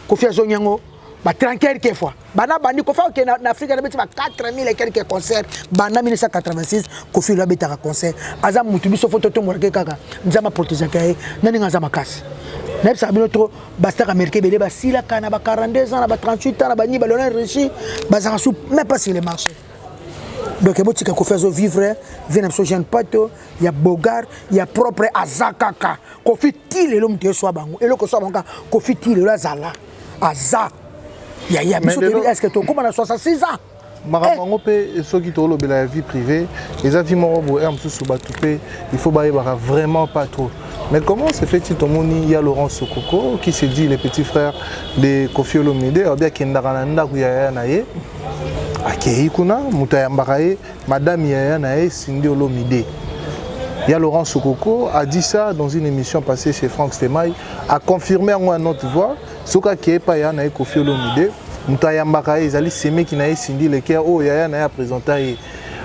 Kofi Azonyango, bah 30 quelques fois. Bana bandi Kofi en Afrique, on a 4000 et quelques concerts. Bana 1986, Kofi l'a bêta concert. Azam Mutubi so photo to morke kaka. Nzama protéger kaye, nani ngazama kasi. Neb sa binotro bastar américain bele ba sila kana ba 42 ans, ba 38 ans, ba ni ba lona réussi, ba za sou même pas sur les marchés. Donc, il y a des gens qui vivre, il y a des gens il y a Bogar, il y a propre Azakaka. Kofi Tile, l'homme qui est soit bango. Et l'homme qui soit bango, Kofi Tile, l'Azala. Azak. Il y a des gens est-ce que tu as 66 ans? Marabango pe ceux qui ont la vie privée, les avis moraux il faut vraiment pas trop. Mais comment se fait-il il y a Laurent Sokoko qui se dit le petit frère de Kofi Olomide, ou bien Kendarananda Kuyaya Naye, Akei Kuna, Moutayambaraye, Madame Yaya Naye, Cindy Olomide. Il y a Laurent Sokoko a dit ça dans une émission passée chez Franck Stemaï, a confirmé en notre voix, Soka Keye Paya Naye Kofi Olomide. Moutayambaraye, ils allaient s'aimer qui n'a Cindy le cœur, oh Yaya Naye a présenté.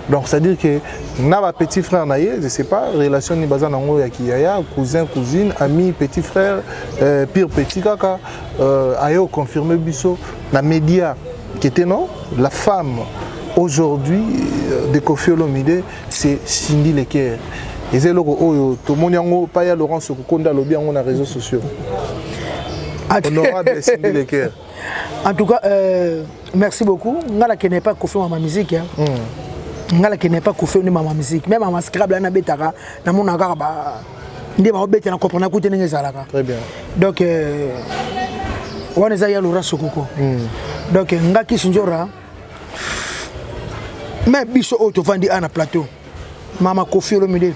Donc c'est-à-dire que n'a petit frère naïe, je sais pas, relation ni bazan nango ya kiyaya, cousin, cousine, ami, petit frère, pire petit kaka, ayo confirmé biso, la média qui était non, la femme aujourd'hui de Kofi Olomide, c'est Cindy Leker. Et c'est logo oyo to moniango pa ya Laurent Sokoko nda lobi yango na réseaux sociaux. Honorable Cindy Leker. En tout cas, merci beaucoup. Ngala qui n'est pas Kofi ma musique hein. Ngala qui n'est pas Kofi ni ma musique. Même ma scrabble na betara na mon ngara ba ndi ba obete na comprendre ko tenenge zalaka. Très bien. Donc on est à Laurent Sokoko. Donc ngaki sinjora mais biso auto vandi ana plateau. Mama Kofi Olomide.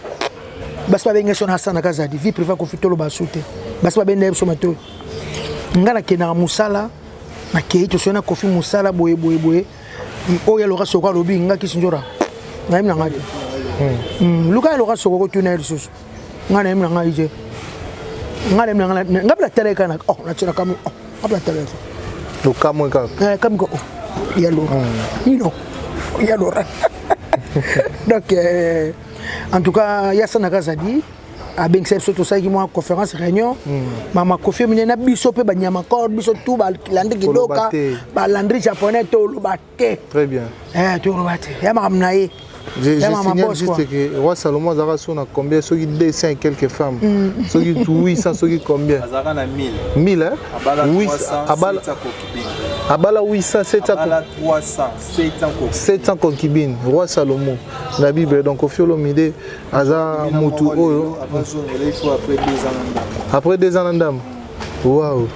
Baspa benga son Hassan Kazadi, vie privée Kofi tolo basute. Baspa benga so mato. Ngala kena musala na kei to sona Kofi musala boye o ya Laurent Sokoko lobi ngaki sinjora. Ngaim na ngati. Luka Laurent Sokoko tuna lisusu. Ngana im na ngaije. Ngale im na ngabla tele kana oh na tsona kamu oh ngabla tele. Le kamu ka. Kamu ko ya lo. Ino. Ya lo. Donc en tout cas Yassana Kazadi a bien que tout ça qui moi conférence réunion mama Kofi mena biso pe banyama corde biso tout ba landri kidoka ba landri japonais to lo batte. Très bien. To lo batte ya makamnaye. Je signale juste que Roi Salomon Zara son a combien ceux qui 200 et quelques femmes ceux qui 800 ceux qui combien Zara na 1000 1000 hein oui abala 800 700 abala 300 700 concubines Roi Salomon la Bible donc Kofi Olomide aza mutu oyo après 2 ans d'âme. Waouh.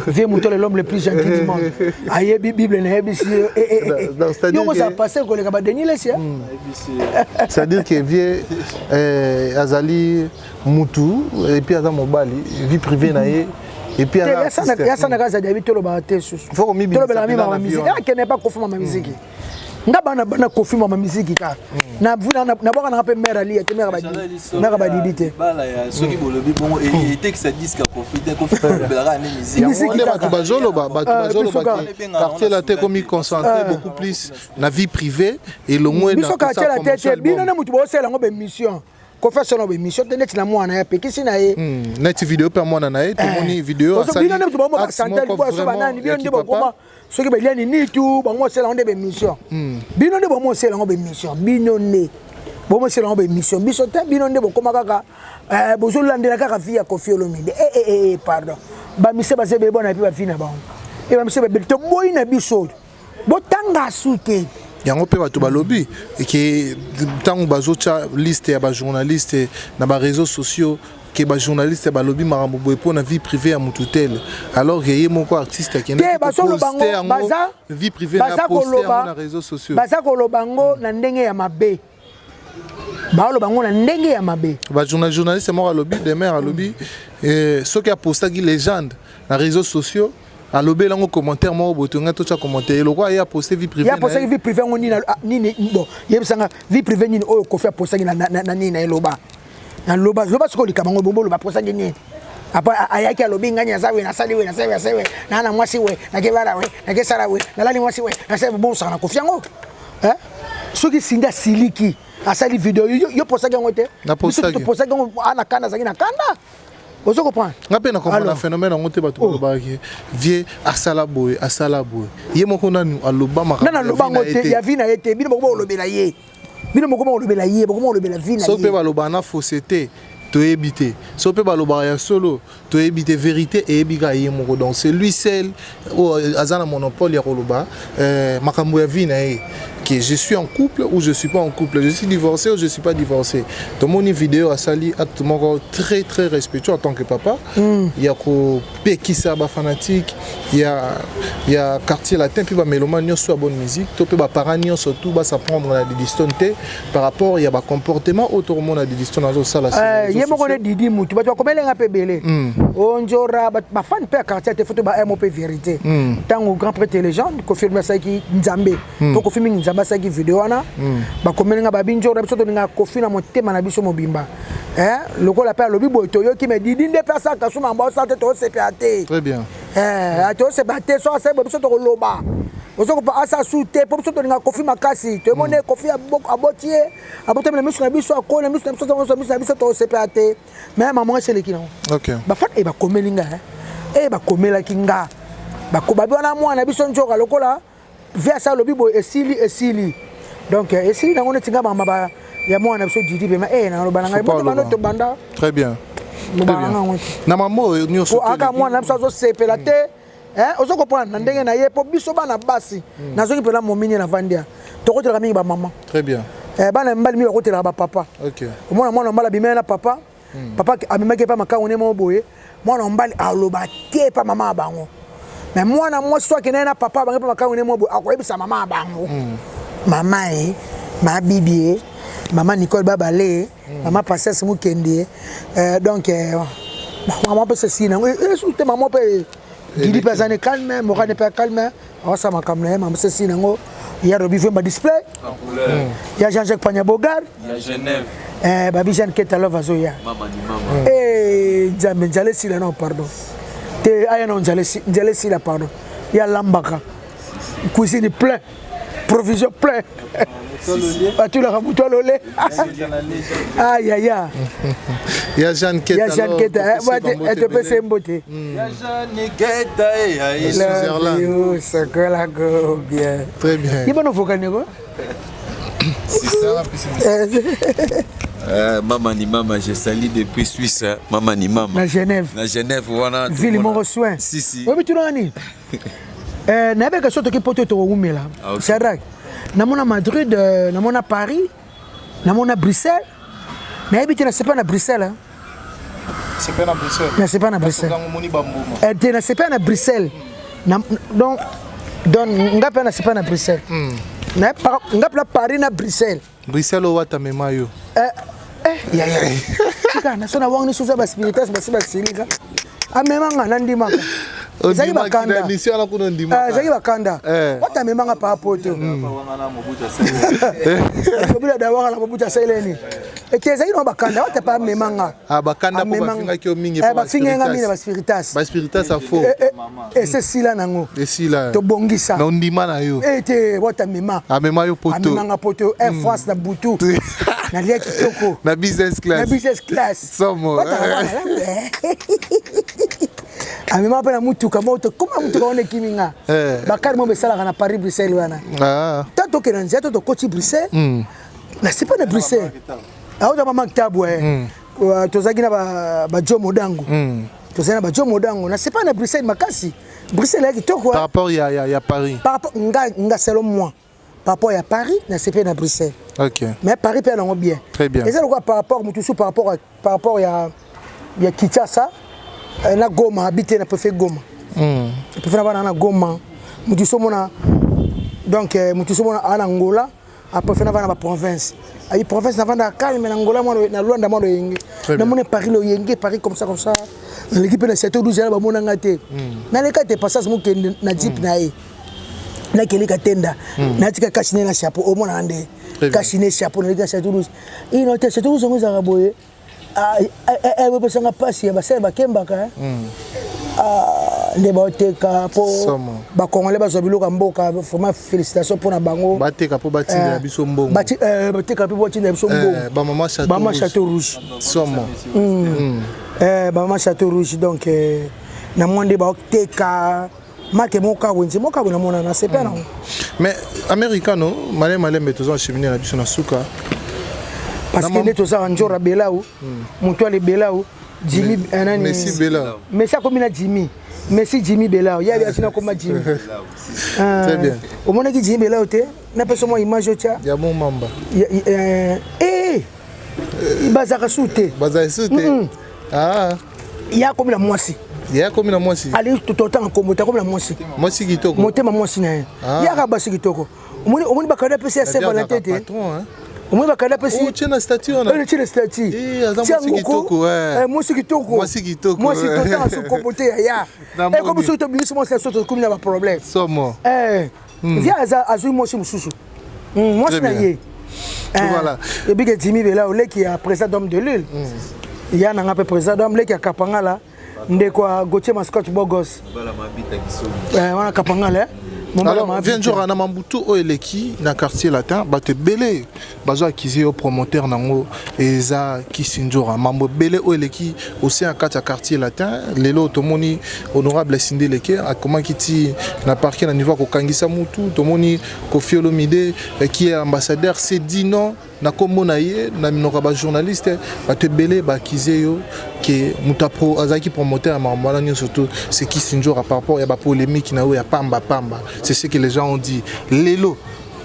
Viens Mouton l'homme le plus gentil du monde. Aïe Bible n'est pas ici. C'est-à-dire que vient Azali Moutou et puis Azam Mobali vie privée naïe et puis Yassana Kazadi habite le bâtiment. Faut qu'on m'y ma musique. Qui n'est pas conforme à ma musique. Ngabana bana Kofi ma musique ka na vuna na boka na pe mère ali te mère ba didité bala ya soki bolobi bon et texte disque Kofi belaka na musique on est batu bazolo ba quartier la tête comme concentré beaucoup plus na vie privée et le moins dans quartier la tête bino na mutu bo sela ngo be mission Kofi sona be mission te net na mwana ya pe kisi na ye net vidéo pe mwana na ye to moni vidéo ça bino na mutu bo ba santal bo so banani bino ndi bo koma soki be liani ni tu bango sela ngo be mission bino ndi bo mo sela ngo be mission bino ne bo mo sela ngo be mission biso te bino ndi bo koma kaka bozo landela kaka via Kofi Olomide pardon ba mise ba sebe bona pe ba fina ba e ba mise be to boy na biso bo tanga sute yango pe bato balobi ke ntango bazocha liste ya bajournaliste na baréseaux sociaux ke bajournaliste balobi makambo boye mpo na vie privée ya motu tel alors ke ye moko artiste akendaki koposte yango vie privée na poste yango na réseaux sociaux baza koloba ngo na ndenge ya mabe baoloba ngo na ndenge ya mabe bajournaliste moko alobi demain alobi soki apostaki légende na réseaux sociaux alobe lango commentaire moko botonga tocha commentaire lokwa ya poster vie privée ya poster vie privée ngoni nini bon yebisanga vie privée nini oyo kofi aposter na nini na eloba na loba soko likamango bombolo ba poster nini apa ayaki alobi nganya zawe na sali we na sewe na mwasi we na kebara we na kesara we na lali mwasi we na sebe bon sana kofi ngo soki sinda siliki asali video yo poster ngo te na poster ngo ana kanda zaki na kanda ozo comprendre ngape na comprendre phénomène en ngote bato balobaki vie asala boy ye moko nanu aloba makana na loba ngote ya vina ete bino moko olobela ye bino moko olobela ye moko olobela vina ye so pe baloba na fausseté to éviter so pe baloba ya solo to éviter vérité et ebika ye moko donc c'est lui seul azana monopole ya koloba makambo ya vina ye que je suis en couple ou je suis pas en couple, je suis divorcé ou je suis pas divorcé. Dans mon vidéo à Sali, très très respectueux en tant que papa. Il y a Pekisa fanatique, il y a quartier latin puis mélomane sur bonne musique, topé parani surtout ça prendre la distance par rapport il y a comportement autour du monde à distance dans ça. Il y a mon Didi Moutou, tu vas comment les peu belé. On jora ba fan pe quartier te photo ba MOP vérité. Tant au grand prêtre légende confirmer ça qui Nzambe. Pour confirmer Nzambe basaki video wana bakomelinga babinjo na biso to ninga kofi na motema na biso mobimba lokola pe lobi boy to yo ki me didi nde pesa ka suma mba sa te to CPAT très bien to se batte so sa biso to loba ozo ko pa asa sute po biso to ninga kofi makasi to mone kofi abotie abote na biso na biso akona biso na biso to CPAT mais maman c'est l'équipe OK ba fat e ba komelinga bakomela kinga bakobabi wana mwana biso njoka lokola via ça le bibo esili donc esili na ngone tinga mama ba ya mwana biso didi be ma na lo bananga to banda très bien na mamo nyoso aka mwana biso zo sepela te ozo comprendre na ndenge na ye po biso bana basi na zo kipela momini na vandia to ko tela mingi ba mama très bien bana mbali mi ko tela ba papa OK mwana mbala bimela papa amemaki pa makangone mo boye mwana mbali aloba te pa mama bango mais moi na moi soit que na papa bango pa makangone mo boye akoyebisa mama bango mama ma bibi maman Nicole Babalé maman Princesse Mukende donc maman peut se signer et maman peut Didi Pazane calme Morane pas calme on ça ma calme maman se signer ngo il y a Robi Vemba display il y a Jean-Jacques Pagnabogar il y a Genève Babi Jeanne Ketalo Vazoya maman ni maman et Njale Sila non pardon te aya non Njale Sila pardon il y a Lambaka cuisine plein provision plein tu l'as ramouté au lait aïe aïe il y a Jeanne Keta elle te peut s'emboter il y a Jeanne Keta et Switzerland ça que la go bien très bien il va nous faut gagner quoi c'est ça maman ni maman je salue depuis Suisse maman ni maman na Genève wana ville mon soin si oui tu nani na be ka soto ki poto to umela c'est vrai namona Madrid namona Paris namona Bruxelles na habite na c'est pas na Bruxelles c'est pas na Bruxelles c'est pas na Bruxelles na c'est pas na Bruxelles donc ngapa na c'est pas na Bruxelles na ngapa Paris na Bruxelles o wata memayo ya kana sona wangi suza ba spiritas ba silika amemanga nandimaka zaki bakanda zaki bakanda wata memanga pa poto bila da wanga na mobuta seleni eke zaki no bakanda wata pa memanga bakanda po bafinga ki o mingi pa bafinga mingi ba spiritas a fo c'est sila nango sila to bongisa na ndima na yo ete wata mema amema yo poto amemanga poto Air France na butu na lia kitoko na business class somo amema pa na mutuka moto koma mutuka one kiminga bakari mo besala na Paris Bruxelles wana tato ke nanzia to coach Bruxelles na c'est pas na Bruxelles aoda mama kitabu tozaki na ba Jomo Dango tozana ba Jomo Dango na c'est pas na Bruxelles makasi Bruxelles ya kitoko par rapport ya Paris par rapport nga selon moi par rapport à Paris, na CP na Bruxelles. OK. Mais Paris peut aller bien. Très bien. Et ça par rapport mutusu par rapport à Kinshasa, na Goma habiter na préfet Goma. Préfet na Goma. Mutusu mona donc mutusu mona en Angola, après préfet na province. Ayi province na vanda calme na Angola mo na Luanda mo yenge. Na mona Paris lo yenge Paris comme ça. Na l'équipe na Château Rouge na ba mona ngate. Na le kate passage mo ke na jeep na e. Na kelika tenda. Na tika kashine na chapeau au mona ande. Kashine chapeau na Château Rouge. Ino te Château Rouge ngo za raboye. Me pesa nga pasi ya basele bakembaka. Nde baoteka po bakongole bazwa biloko mboka vraiment félicitations pour na bango bateka po batinda na biso mbongo bateka po batinda na biso mbongo ba maman Château Rouge somo ba maman Château Rouge donc na monde baoteka make moka wenzi moka bona mona na sepa na mais americano malé mettons cheminer na biso na suka parce que neto za njora belao mutu ale belao Jimmy nani Messi Belao Messi akomina Jimmy Messi Jimmy Belao ya bien sina koma Jimmy très bien au monde qui Jimmy Belao te na personne moi image cha ya mon mamba bazaka sute ya komina mwasi ya komina mwasi ali totanga komota komina mwasi kitoko motema mwasi na ya ka basi kitoko omoni bakada pesa ya Saint Valentin te Moi bakada pesi. Oh, tiens la statue on a. Elle tient la statue. Tiens kitoko ouais. Moi kitoko. Moi kitoko. Moi kitoko sur compoter ya. Et comme ça to biso moi c'est surtout comme il y a pas problème. Somo. Via azui moi mususu. Moi c'est naie. Voilà. Et puis que Jimmy Bela ole qui est président d'homme de l'île. Il y a un peu président d'homme qui a kapanga là. Ndeko Gauthier Mascot Bogos. Voilà mabita kisomo. On a kapanga là. Alors, viens jour à Namambutu au Eleki, dans le quartier latin, te belé, bazo acquisé au promoteur nango, et ça qui s'injora. Mambo belé au Eleki, aussi un quartier latin, l'élo automoni, honorable Sindé Leke, à comment qui n'a parqué à niveau Kokangisa Moutou, Tomoni, Kofiolo Mide, qui est ambassadeur, c'est dit non. Na komonaye na minokaba journaliste te belé ba kizeyo que mutapro azaki promoteur marmala ni surtout c'est qui sinjora par rapport ya ba polémique na ya pamba c'est ce que les gens ont dit lelo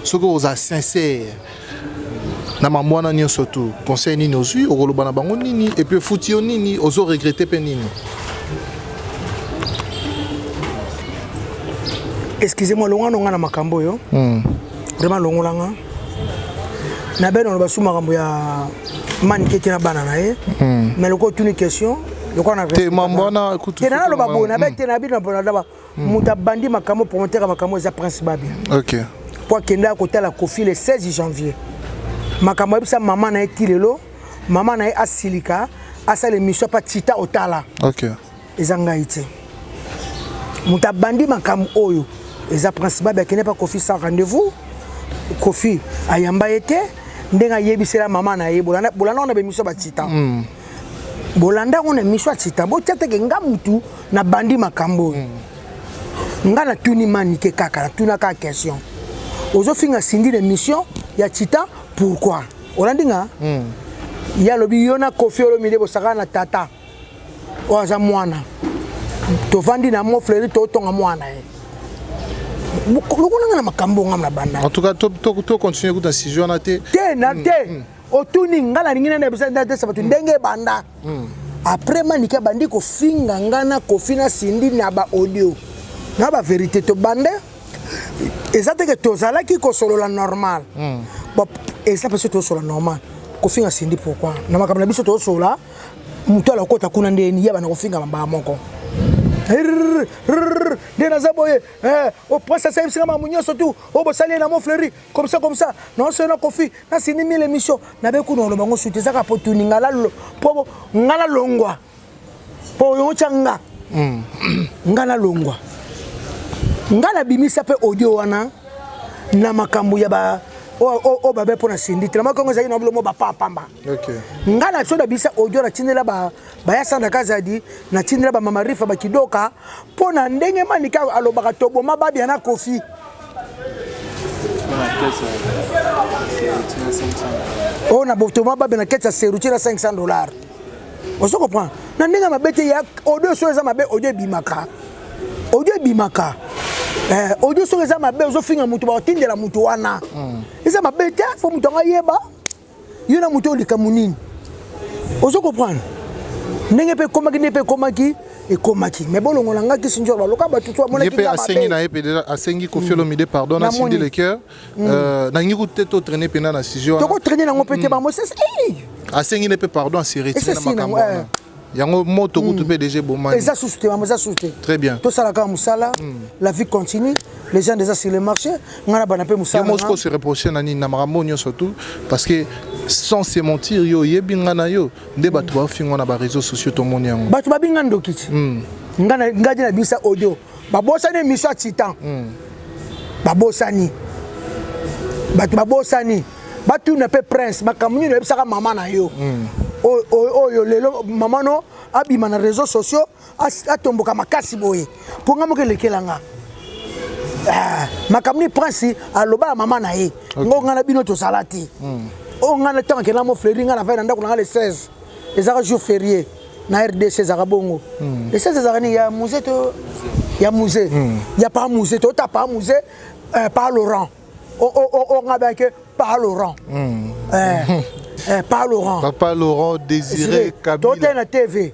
ce que vous a sincère na mamwana ni surtout conseil ni nozu okoloba na bango nini et puis foutio nini ozo regretter pe nini. Excusez-moi longana ngana makambo yo vraiment longolanga na ben on va sous makambo ya manike tina banana mais le ko tuni question le ko na te mambona écoute na lo babo na ben tina bi na bona daba muta bandi makambo promoteur makambo za principal bien OK pour kenda ko tala Kofi le 16 janvier makambo bisa mama na ekilelo mama na asilika asa le mission pa tita otala OK ezanga ite muta bandi makambo oyo eza principal bien kenda pa Kofi sans rendez-vous Kofi ayamba été ndenga yebisela mama na ye bolanda on a bemission batita bolanda on a mission batita bo tete ke nga mutu na bandi makambo nga na tuni manike kaka na tuna ka question ozo finga sindi de mission ya tita pourquoi olandinga ya lobi yona Kofi Olomide bo saka na tata oza mwana to vandi na mo frère to tonga mwana ye. En tout cas, tu continues à si jeune à te. Otuni ngala ningina na bisa ndate sabatu ndenge banda. Après manika bandi ko finga ngana ko fina sindi na ba audio. Na ba vérité to bande. Ezate que tozala ki ko solo la normal. Bon, et ça parce que to solo normal. Ko finga sindi pourquoi? Na makamna biso to solo la mutu ala kota kuna ndeni yaba na ko finga mba moko. Dena zaboye au point ça c'est ma munyo surtout au salé na mon fleury comme ça non c'est na Kofi na sini mille émission na be kuno lo bango suite zaka potuni ngala po ngala longwa po yo changa ngala longwa ngala bimisa pe audio wana na makambu ya ba o babe pona sindi tela makongo zaki na bilo mo ba pamba OK ngala soda bisa audio na tindela ba ya sanda kazadi na tindela ba mama rifa ba kidoka pona ndenge manika alobaka tobo mababi na Kofi on a boto mababi na ketsa seruti na $500 on se comprend na ndenge mabete ya audio so za mabe audio bimaka audio so eza mabe ozofinga mutu ba otindela mutu wana eza mabe te fo mutu ngayeba yo na mutu olika munini ozo comprendre ndenge pe komaki ne pe komaki et komaki mais bolongo langa ki sinjo ba loka ba tutu amona ki na asengi na epe déjà asengi ko fiolo mide pardon na sindi le cœur na ngi ko teto traîner pena na sijo to ko traîner nango pete ba mo c'est asengi ne pe pardon se retirer na makambo yango moto kutu PDG bomani eza souté ba mo eza souté très bien to sala ka musala la vie continue les gens déjà sur le marché ngana bana pe musala Mosco se reprocher na ni na makambo nyo surtout parce que sans se mentir yo yebinga na yo nde batu ba fingo na ba réseaux sociaux to moni yango batu ba binga ndokiti ngana ngadi na bisa audio ba bosani mission titan ba bosani batu ba bosani batu na pe prince makamuni na bisa ka mama na yo yo lelo mama no abima na réseaux sociaux atomboka makasi boye ponga moke lekelanga makamuni prince aloba mama na ye ngona bino to salati on a le temps que la mo fleuring à la fin d'année le 16 les arts jours fériés na RDC Zarabongo le 16 il y a musée il y a musée il y a pas musée tu t'as pas musée par Laurent on a bien que par Laurent par Laurent papa Laurent Désiré Kabila tu es na TV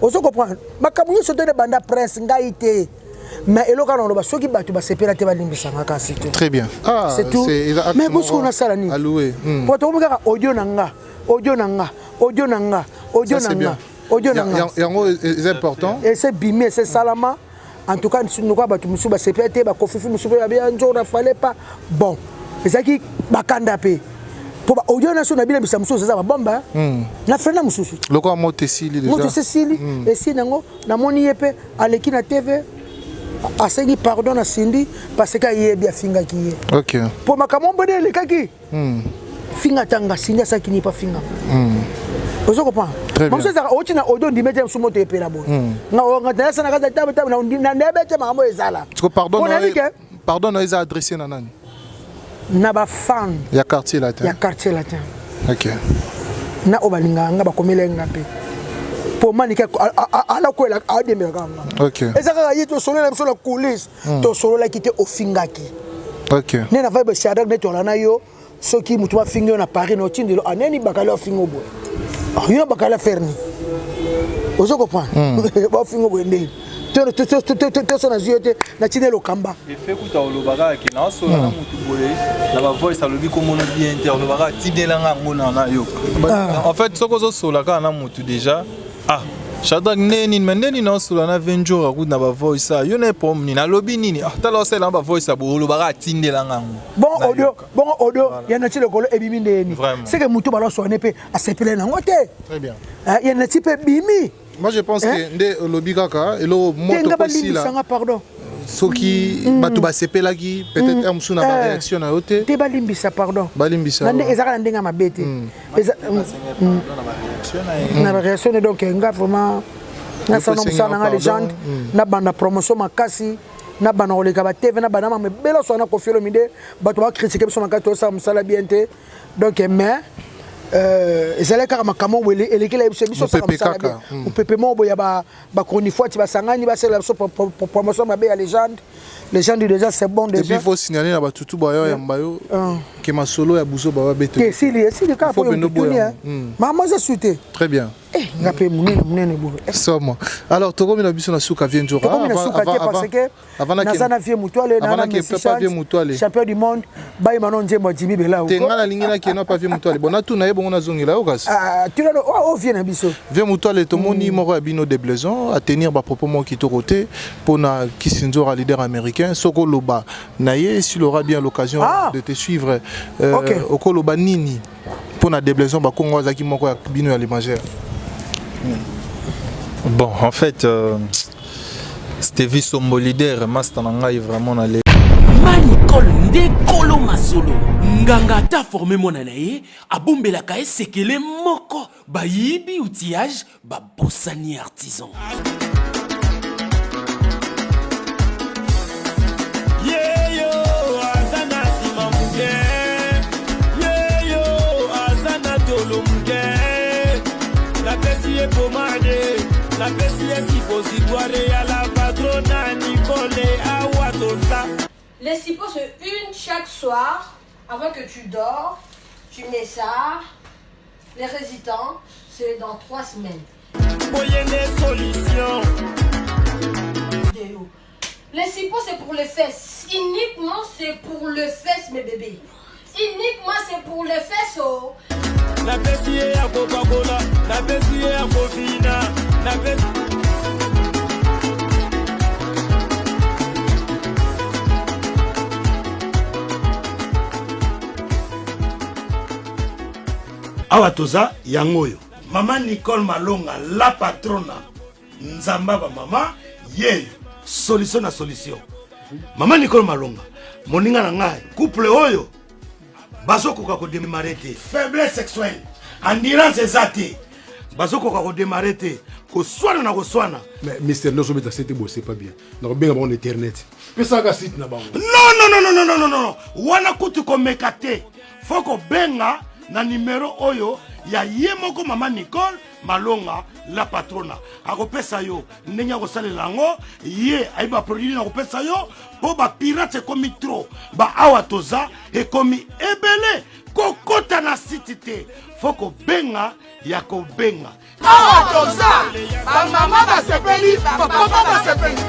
on se comprend ma kamunyo sote de banda presse ngaité mais eloka na loba soki batu ba sepela te ba limbisanga kasi tout très bien c'est tout mais bosko na sala ni alloué pour to meka audio nanga audio nanga audio nanga audio nanga audio nanga yango c'est important et c'est bimé c'est salama en tout cas nous quoi batu musu ba sepela te ba kofifi musu ba bien njo na fallait pas bon ezaki bakanda pe pour ba audio na so na bila bisa musu ça ba bomba na frena musu loko mote sili déjà mote sili et si nango na moni yepe aleki na TV asengi pardon na Cindy parce que yebi afinga ki OK pour makamombo de le kaki finga tanga Cindy ça qui n'est pas finga vous comprenez moi c'est ça otina odo ndimete msumo te pela bo na ngata sana kaza tabu na ndebete makambo ezala tu pardon na eza adressé na nani na ba fan ya quartier latin OK na obalinga nga bakomela ngape pour manike ala ko la ademela kanga OK ezaka yito solo na solo coulisses to solo la kité ofingaki OK ne na vibe shadak ne to na yo soki mutu ba fingo na Paris no tindelo aneni bakala fingo bo yo bakala ferni ozo comprendre ba fingo bo ndé to so na ziote na tindelo kamba effet kuta olobaka ki na solo na mutu boye na ba voice alobi ko mono bien inter olobaka tindela nga ngona na yo en fait soko zo solo ka na mutu déjà Shadrack neni mendeni na solo na 20 jours akut na ba voice yo ne pom ni na lobi nini tala osela na ba voice bo olobaka atindela ngango bon audio ya na tile kolo ebimi ndeni c'est que mutu balo so ne pe asepele na ngote très bien ya na tipe bimi moi je pense que nde lobi kaka elo moto possible pardon soki batu ba sepelaki peut-être un musuna ba réaction na yote te balimbisa pardon balimbisa nande ezaka ndenga mabete na réaction donc nga vraiment na sana musana nga légende na banda promotion makasi na bana oleka ba TV na bana ma belo so na kofiolo mide batu ba critiquer so makasi to sa musala bien te donc mais ezala kaka makamo wele elekela biso biso sa musala bien o pepe mo boya ba chronique ti basangani ba sela so promotion mabe ya légende déjà c'est bon déjà et puis il faut signaler na batutu bayo ya mbayo que masolo ya buzo ba bete que si ka pour maman ça suité très bien ngape munene bo somo alors tokomi na biso na suka vient jour avant na vie mutuale na vie mutuale champion du monde bayi manon nzembo Jimmy Bela tenga na lingina ki na pas vie mutuale bona tu na yebo na zongila okas tu là o vient na biso vie mutuale to moni moko ya bino de blaison à tenir ba propos mon qui to côté pour na Kisinzora leader américain soko loba na ye s'il aura bien l'occasion de te suivre au koloba nini pour na déblaison ba kongo zaki moko ya bino ya l'imagère. Bon, en fait, c'était Visombo leader, master nanga est vraiment allé. Manicol ndekolo masolo nganga ta formé monanaye abombela ka esekele moko bayibi outillage ba bossani artisan. La PCS suppositoire à la patrona Nicole Awatosa Les cipots, c'est une chaque soir, avant que tu dors. Tu mets ça. Les résidents, c'est dans 3 semaines. Les cipots, c'est pour les fesses. Uniquement, c'est pour les fesses, mes bébés. Uniquement, c'est pour les fesses. Oh. La pessier à Coca-Cola, la pessier à Cofina, la awa toza yangoyo mama Nicole Malonga la patrona nzamba ba mama ye solution na solution mama Nicole Malonga moninga na ngai couple oyo bazokoka ko démarrer te faiblesse sexuelle endurance ezate bazokoka ko démarrer te ko swana na ko swana mais Mister Nozo beta c'était beau c'est pas bien na benga bon internet pesa ka site na bango non wana kutu ko mekate foko benga na numéro oyo ya yemoko mama Nicole Malonga la patrona akopesa yo ndenge akosalela yango ye aiba produit na kopesa yo po ba pirate komi trop ba awa toza ekomi ebele kokota na site te foko benga ya kobenga awa toza ba mama ba sepeli ba papa ba sepeli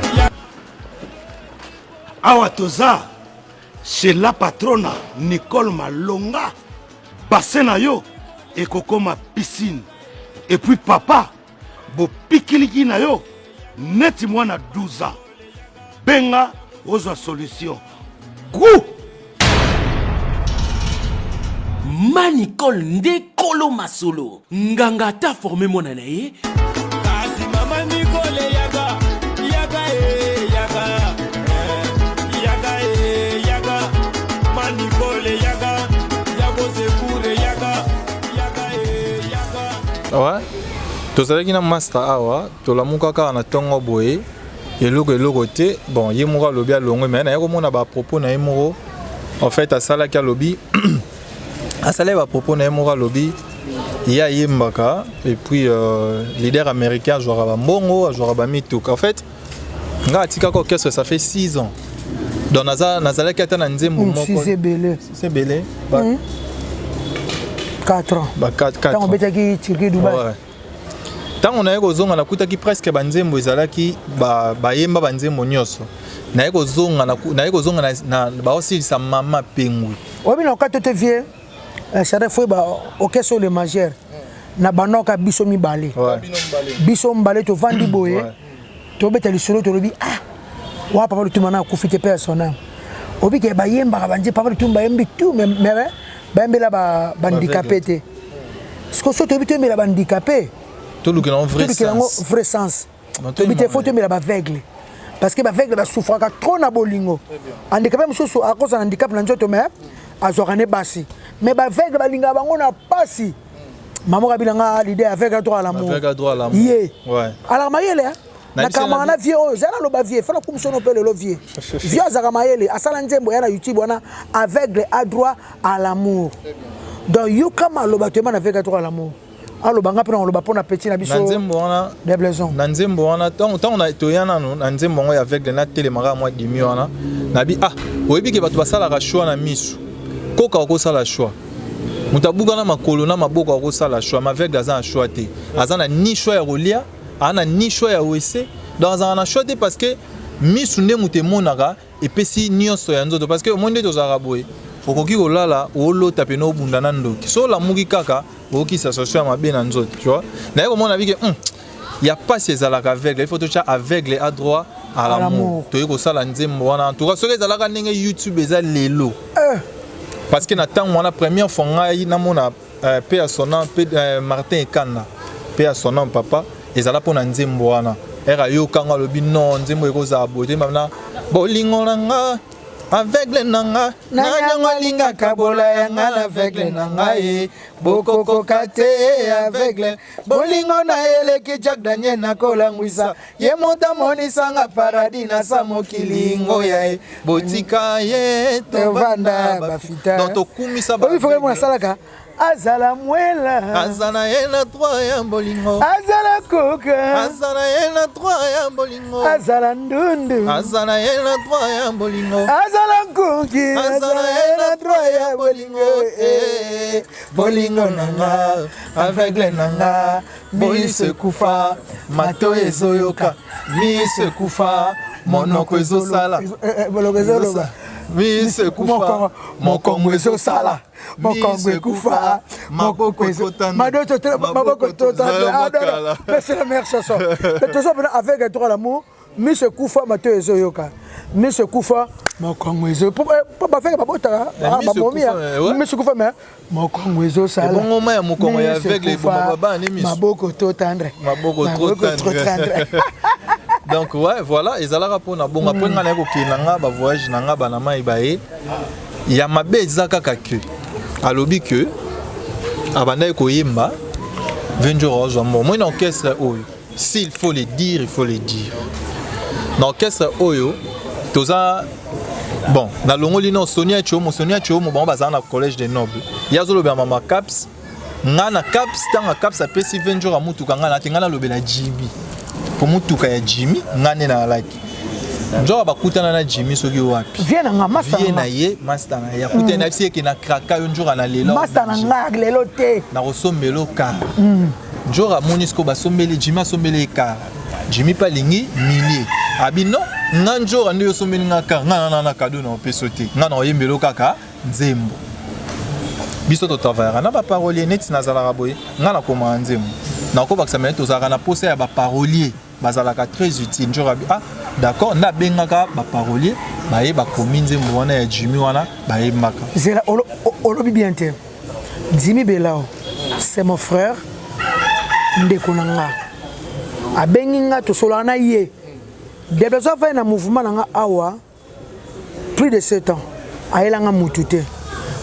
awa toza chez la patrona Nicole Malonga bassin na yo ekokoma piscine et puis papa bo pikiliki na yo neti mwana 12 ans benga ozwa solution goût Manicole Ndekolo Masolo nganga ta formé mona na ye kasi mama Nicole yaga Manicole yaga ouais tozalaki na master awa tolamuka kaka na ntongo boye eloko te bon ye moko alobi alongwe me naye komona bapropos na ye moko en fait asalaki alobi asalaki bapropos na ye moko alobi ye ayembaka et puis leader américain azwaka bambongo azwaka bamituka en fait nga atikaka orchestre ça fait 6 ans donc nazalaki ata na nzembo moko c'est belé 4 ans. 4 ans. Tant on a eu kozonga na kutaki presque banzembo ezalaki bayemba banzembo nyonso. Na kozonga na baosilisa mama pengwi. Obi na katote vie ça foi ba orchestre le majeur na banoka biso mibale. Biso mbale to vandi boye. To beta lisolo to lobi wa papa lutumana kufite personnel. Obi ke bayemba banje papa lutumba yembi tout mais bambela ba handicapé te ce que soto bito mela ba handicapé tout le grand vrai sens to bito faut mela ba aveugle parce que ba aveugle ba souffraka trop na bolingo handicapé mususu a cause handicap na njoto mais azokane basi mais ba aveugle ba linga bango na pasi maman kabilanga l'idée aveugle droit à l'amour ouais alors mayele na kama na vie oyo zala lo ba vie fana kumsono pe le vie vie azaka mayele asala nzembo ya na YouTube wana aveugle à droit à l'amour donc you kama lo ba tema na aveugle à droit à l'amour alo banga pe na lo ba pona petit na biso nzembo wana des blaisons na nzembo wana tant on a toyana no na nzembo ngo ya aveugle na telemaka mwa dimi wana nabi oyebi ke bato basala ka choix na misu koka ko sala choix mutabuka na makolo na maboko ko sala choix ma aveugle azana choix te azana ni choix ya rolia ana ni choix ya wese dans un choix parce que misunde mutemonaka et pesi nyonso ya nzoto parce que monde to zaraboy okoki kolala olo tapeno bundana ndoki so la muki kaka okoki s'associer ma bien nzoto tu vois na ko mona bike il y a pas ces alaka aveugle il faut to cha aveugle à droit à l'amour to yeko sala nzembo wana en tout cas so les alaka ndenge YouTube eza lelo parce que na temps wana première fois ngai na mona pe à son nom Martin Ekana pe à son nom papa ezala pona nzembo wana era yo kanga lobi non nzembo ekoza bote mamna bolingo nanga aveugle nanga nanga linga kabola yanga aveugle nanga e bokoko kate aveugle bolingo na eleki Jack Daniel na kolangwisa ye monta monisanga paradis na samokilingo ya botika ye to vanda bafita donc to kumisa ba il faut que mon salaka azala mwela azana yena 3 ya bolingo azala koka azana yena 3 ya bolingo azala ndundu azana yena 3 ya bolingo azala koki azana yena 3 ya bolingo bolingo nanga aveugle nanga boise kufa mato ezoyoka mise kufa monoko ezosala boloko ezoloba mise kufa mokongo ezosala mokongo ekufa maboko totanda c'est la meilleure chanson toujours avec toi l'amour mise kufa mato ezoyoka mise kufa mokongo ezo pas faire babota mamomia mise kufa mais mokongo ezosala bongo ma ya mokongo ya aveugle baba ni mise maboko totanda maboko totanda donc ouais voilà ezalaka pona bonga après ngana ko kinanga ba voyage nanga bana mai bae ya mabe ezaka kake alobi que abanda ko yimba 20 jours au moins mon orchestre oyo s'il faut le dire il faut le dire l'orchestre oyo toza bon na longoli no Sonia Chomo bon bazana na collège des nobles yazolo ba mama caps ngana caps tanga caps apesi 20 jours amutuka ngana tingana lobela Jimmy pour mutuka ya Jimmy ngane na like njo bakutana na Jimmy soki wapi viena nga master viena ye master na ya kutana fisi ke na kraka yo njora na lelo master na nga lelo te na rosombelo ka njora monisco basombeli Jimmy asombeli ka Jimmy palingi mini abino nganjora ndio sombeli ngaka ngana na kado na pesote ngana oyembelo kaka nzembo biso to travailler na ba parolier net na zala boye ngana koma nzembo na ko bakisa meto zala na poser ya ba parolier bazalaka très utile njora ah d'accord na bengaka ba parolier baye ba kominze mwana ya Jimmy wana baye maka zela olobi bien te Jimmy Belao c'est mon frère ndeko nanga abengi nga to solo na ye de besoin faire na mouvement nanga awa plus de 7 ans ayelanga mutute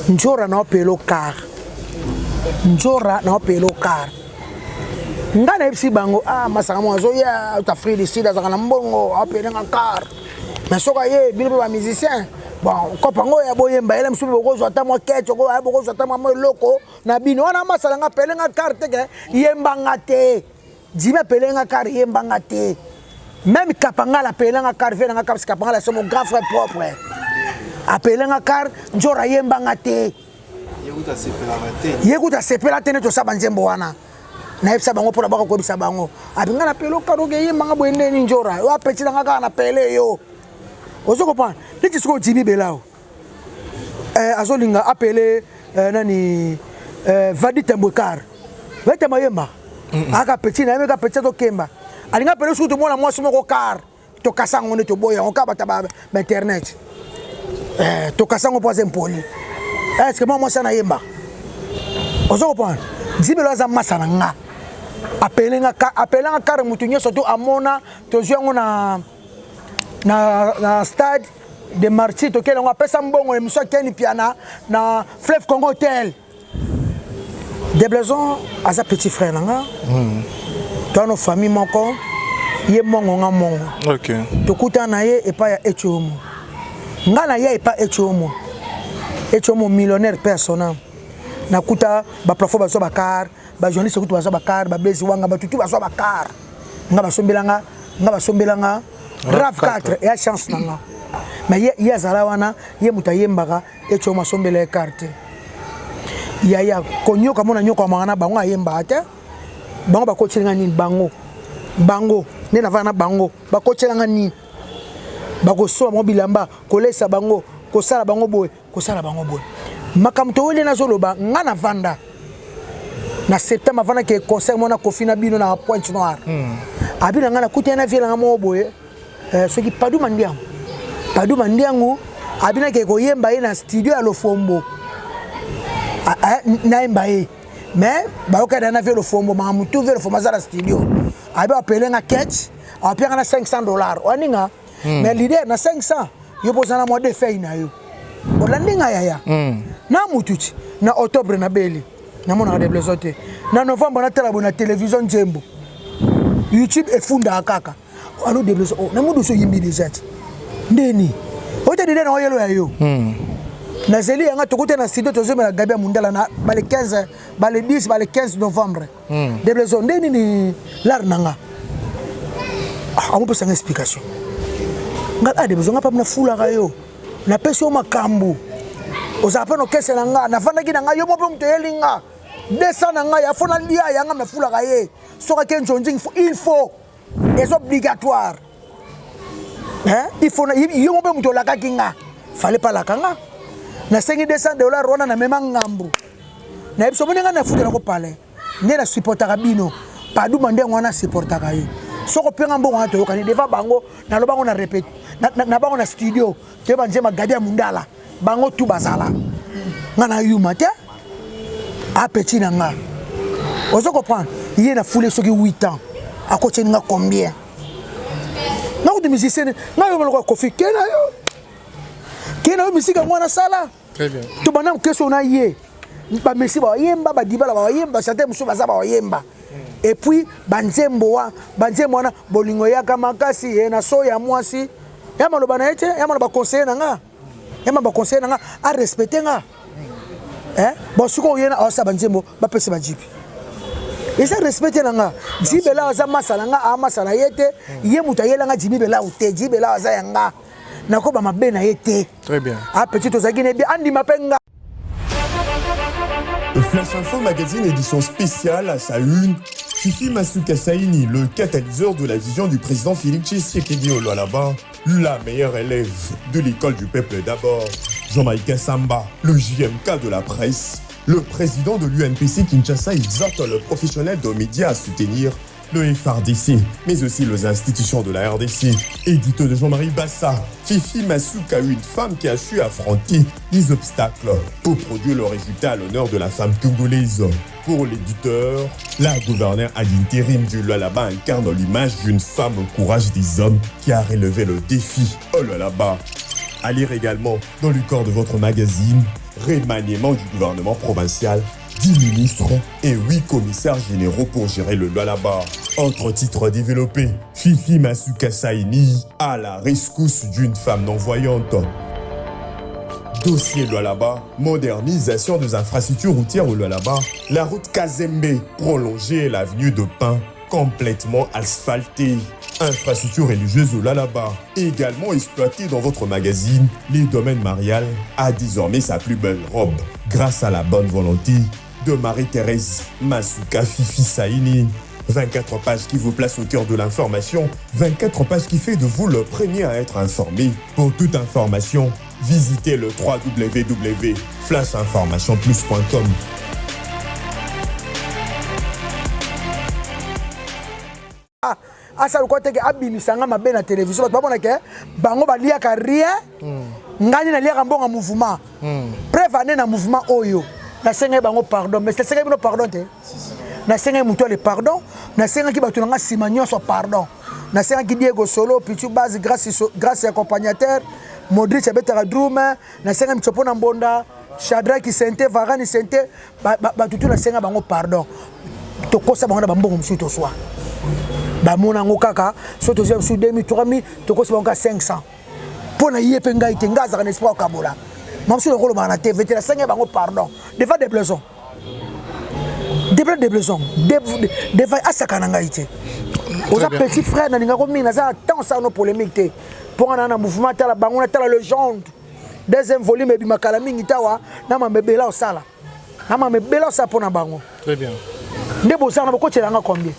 njora na opelo car ngana epsi bango masaka mwazo ya tafri de sida za na mbongo apelenga car mais soka ye bino ba musicien bon ko pango ya boyemba ele msubi bokozo ata mwa kecho ko ya bokozo ata mwa loko na bino wana masala nga pelenga car teke yemba ngate Jimmy pelenga car yemba ngate même kapangala pelenga car vena nga kapsi kapangala c'est mon grand frère propre apelenga car njora yemba ngate yekuta sepela tene to saba nzembo wana na epsa bango pona bako kobisa bango abinga na pelo karoge yemba nga boende ni njora wa petila nga kana pele yo ozo comprendre liti siko Jimmy Belao azolinga apele nani Vadi Tembokar wete mayemba aka petila yemba petila to kemba alinga pele siko to mona mwasi moko car to kasango ne to boya on ka bata ba internet to kasango poise impoli est-ce que moi ça na yemba ozo comprendre Jimmy Belao za masana nga apelenga car mutunyo surtout amona to zwango na stade de Marty to kelengo apesa mbongo emission keni piana na Fleuve Congo Hotel de Blaison asa petit frère nanga to no famille moko ye mongo nga mongo OK to kutana ye epa ya Echomo ngana ye epa Echomo millionnaire personnel na kuta ba plafond baso bakar ba journaliste kuta baso bakar ba bezi wanga batutu baso bakar nga basombelanga RAV 4 ya chance nanga mais ye azala wana ye mutayembaka Echomo asombela carte ya konyoka mona nyoka mwana bango ayemba te bango bakochelinga nini bango ne na vana bango bakochelinga nini bakosoa mo bilamba kolesa bango kosala bango boy makamto wele na zoloba ngana vanda na septembre avant que concert mona kofina bino na Pointe Noire abina ngana kutena vela ngamo boye ce qui Padou Mandiango abina ke koyemba na studio ya Lofombo na embaye mais baoka na vela Lofombo mamutu vela Lofombo za studio abi apelenga catch apianga na $500 oninga mais l'idée na 500 yo posana mo de fay na yo olandinga yaya na mututi na octobre na beli na mona de blesote na novembre na tala bona télévision Nzembo YouTube efunda kaka alo de bleso na mudu so yimbi de jet ndeni ote de na oyelo ya yo nazeli yanga tokote na studio tozomela Gabi Mundala na bale 15 bale 10 bale 15 novembre de blaison ndeni ni lar nanga on peut sans explication ngal de besoin pas na fula kayo na peso makambu ozapa no kese nanga na fanda ki nanga yo mo pe mto yelinga desa nanga ya fona lia yanga me fula kaye soka ken chonjing il faut est obligatoire il faut yo mo pe mto la kakinga fallait pas la kanga na $200 wana na mema ngambu na ebiso bonenga na futa na ko pale nde na supportaka bino padu mande ngwana supportaka ye soko penga mbongo na to kani deva bango na lobango na répète na bango na studio te banjema Gabi Mundala bango tu bazala ngana yuma te a petit nanga ozo comprendre il na foulé soki 8 ans à côté nga combien na ko de musicien na yo ko kofi kena yo musique ngwana sala. Très bien. Tu banam question na yé. Ba mesi ba yemba ba dibala ba yemba sate musu ba ba yemba. Et puis banzembo na bolingo ya kama kasi na soya mwasi. Ya maloba na ete, ya maloba conseiller nanga. Ya maloba conseiller nanga a respecter nga. Bon suko yena asa banzembo ba pese ba jipi. Et ça respecter nanga. Jibela za masala nga a masala yete, ye mutayela nga jibela ute, jibela za yanga. Très bien. Flash Info Magazine édition spéciale à sa une. Fifi Masuka Saini, le catalyseur de la vision du président Félix Tshisekedi au Lualaba, la meilleure élève de l'école du peuple d'abord. Jean-Maïka Samba, le JMK de la presse. Le président de l'UNPC Kinshasa exhorte le professionnel de médias à soutenir le FRDC, mais aussi les institutions de la RDC. Édito de Jean-Marie Bassa, Fifi Masuka, une femme qui a su affronter les obstacles pour produire le résultat à l'honneur de la femme congolaise. Pour l'éditeur, la gouverneure à l'intérim du Lualaba incarne l'image d'une femme au courage des hommes qui a relevé le défi au Lualaba. À lire également dans le corps de votre magazine, remaniement du gouvernement provincial, 10 ministres et 8 commissaires généraux pour gérer le Lualaba. Autre titre développé, Fifi Masuka Saini à la rescousse d'une femme non-voyante. Dossier Lualaba, modernisation des infrastructures routières au Lualaba, la route Kazembe prolongée l'avenue de Pin complètement asphaltée. Infrastructure religieuse au Lualaba, également exploitée dans votre magazine, les domaines mariales a désormais sa plus belle robe grâce à la bonne volonté de Marie-Thérèse Masuka Fifi Saini. 24 pages qui vous placent au cœur de l'information, 24 pages qui fait de vous le premier à être informé. Pour toute information, visitez le www.flashinformationplus.com. Asa lokote ke abimisanga mabe na télévision bato babona ke bango baliaka rien ngani na liaka mbonga mouvement preuve na mouvement oyo na senga bango pardon mais senga bino pardon te na senga muto le pardon na senga ki bato nga sima nyonso pardon na senga ki Diego Solo Pichu Base grâce accompagnateur Modric abetaka drum na senga mchopo na mbonda Shadraki Sente Varane Sente bato tu na senga bango pardon to kosa bango na bambongo msuto swa ba mona ngokaka soto je su 2000 3000 to kosa bango 500 pona yepe ngai te ngaza kana espoir kabola mamsu ko lo bana te vetera senga bango pardon devant des blaisons des blaisons devant asaka na ngai te oza petit frère na ninga ko mina za tant ça no polémique te pour na mouvement tala bango na tala légende deuxième volume bi makala mingi tawa na mabebela osala na mabebela osala pona bango très bien ndebo sana bako tshela combien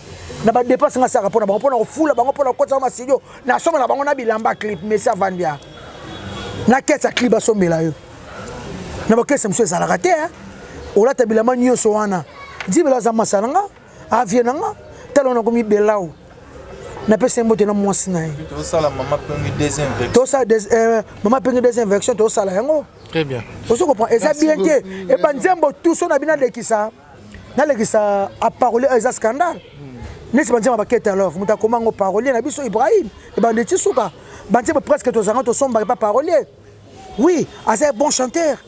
na ba dépense nga saka pona bango pona ko fula bango pona ko tsama studio na soma na bango na bilamba clip mais ça vandia na ketsa clip asomela yo na ba kesa mso ezalaka te ola ta bilamba nyonso wana dibela za masalanga avienanga talona ko mi belao na pese mbote na mwasi na ye to sala mama pengi désinfection to sa mama pengi désinfection to sala yango très bien oso comprend et ça bien que et banzembo tout so na bina lekisa na lekisa a parler eza scandale nesi banzembo baketa alors muta komango parolier na biso Ibrahim et bandeti suka banzembo presque to zanga to somba pas parolier oui asa bon chanteur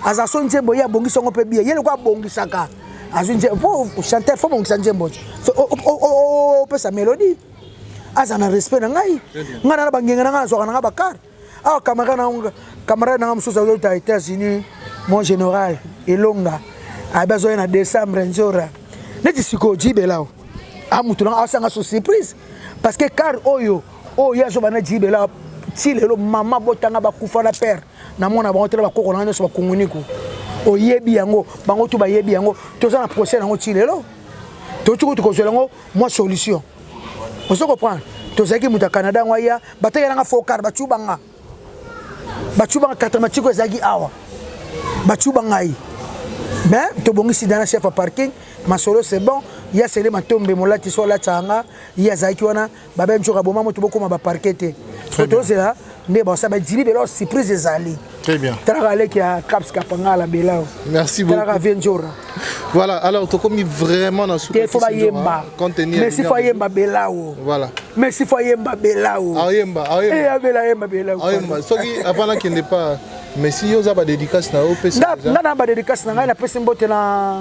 asa son nzembo ya bongi songo pe bien yele kwa bongi saka azunje pour chanteur faut bongi nzembo o pe sa mélodie asa na respect na ngai ngana na bangenga na ngai zo na bakar Ah, camarade na mosusu aux États-Unis, mon général Elonga a besoin en décembre nzora. Neti siko jibelao. Ah mutuna asanga so surprise parce que car oyo ya zo bana jibelao ti lelo mama botanga bakufa na père na mona ba hotela bakoko na nso bakunguniko. Oyebi yango bango to bayebi yango toza na procès nango ti lelo. To tuko to kozolango moi solution. On se comprend. Tozaki muta Canada ngoya bataya nga fokar bachubanga 80 ezaki awa bachubanga yi mais to bongisi dana chef à parking masolo c'est bon ya sele matombe molati so la tanga ya zaki wana babe njoka boma moto bokoma ba parquete photo c'est là ne ba sa ba dili belo surprise ezali. Très bien. Merci beaucoup. Voilà, alors tu as commis vraiment dans ce contenu. Merci for yemba belao. Voilà. Merci for yemba belao. Ayemba. Soki avant qu'il n'est pas merci yo za ba dédicace na OPC. Na ba dédicace na na pesi mbote na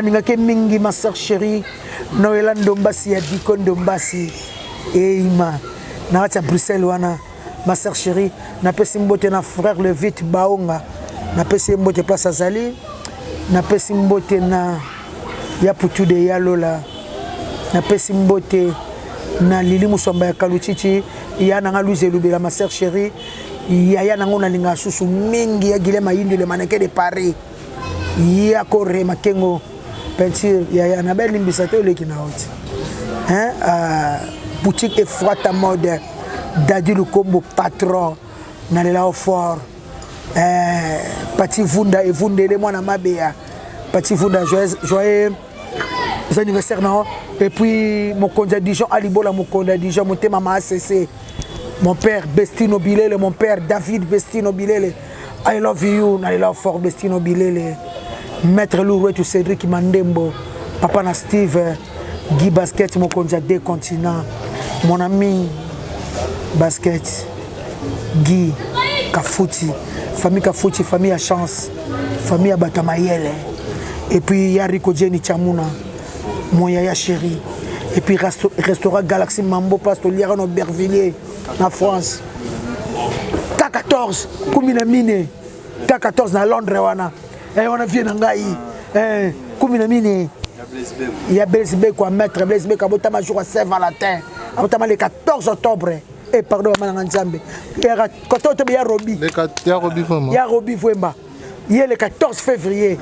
ningake mingi ma sœur chérie Noël Ndombasi ya Diko Ndombasi Eima na cha Bruxelles wana. Ma sœur chérie, na pesi mbote na frère le vite baonga, na pesi mbote place azali, na pesi mbote na ya putu de yalola, na pesi mbote na Lili Musomba ya Kaluchichi, ya na Louise Lubela ma sœur chérie, ya na ngona linga susu mingi ya Guilhem Mayindi le mannequin de Paris, ya Corre Makengo peinture ya na belle limbisate le kinaoti. Boutique Efrata mode. Dadi Lukombo patron na lela fort Pati Vunda et Vundele moi na mabea Pati Vunda joyeux anniversaire non et puis mon conda Dijon Alibola mon conda Dijon mon tema ma ACC mon père Bestino Bilele mon père David Bestino Bilele I love you na lela fort Bestino Bilele maître Lourouet tout Cédric Mandembo papa na Steve Guy Basket mon conda des continents mon ami Basket, Guy, Kafouti, famille à chance, famille à Batamayele. Et puis Yariko Jenny Chamuna, mon yaya chéri. Et puis restaurant Galaxy Mambo, Pastor Liaran Aubervilliers, en France. K14, Koumina Mine. K14 dans Londres, on a vu Nangaï. Koumina Mine. Il y a Blaise quoi, maître Blaise Beck, à jour à Saint-Valentin, le 14 octobre. Eh pardon, Mananzambe. Il y a 14 octobre, il y a Roby. Il y a Roby Fouemba. Il y a le 14 février.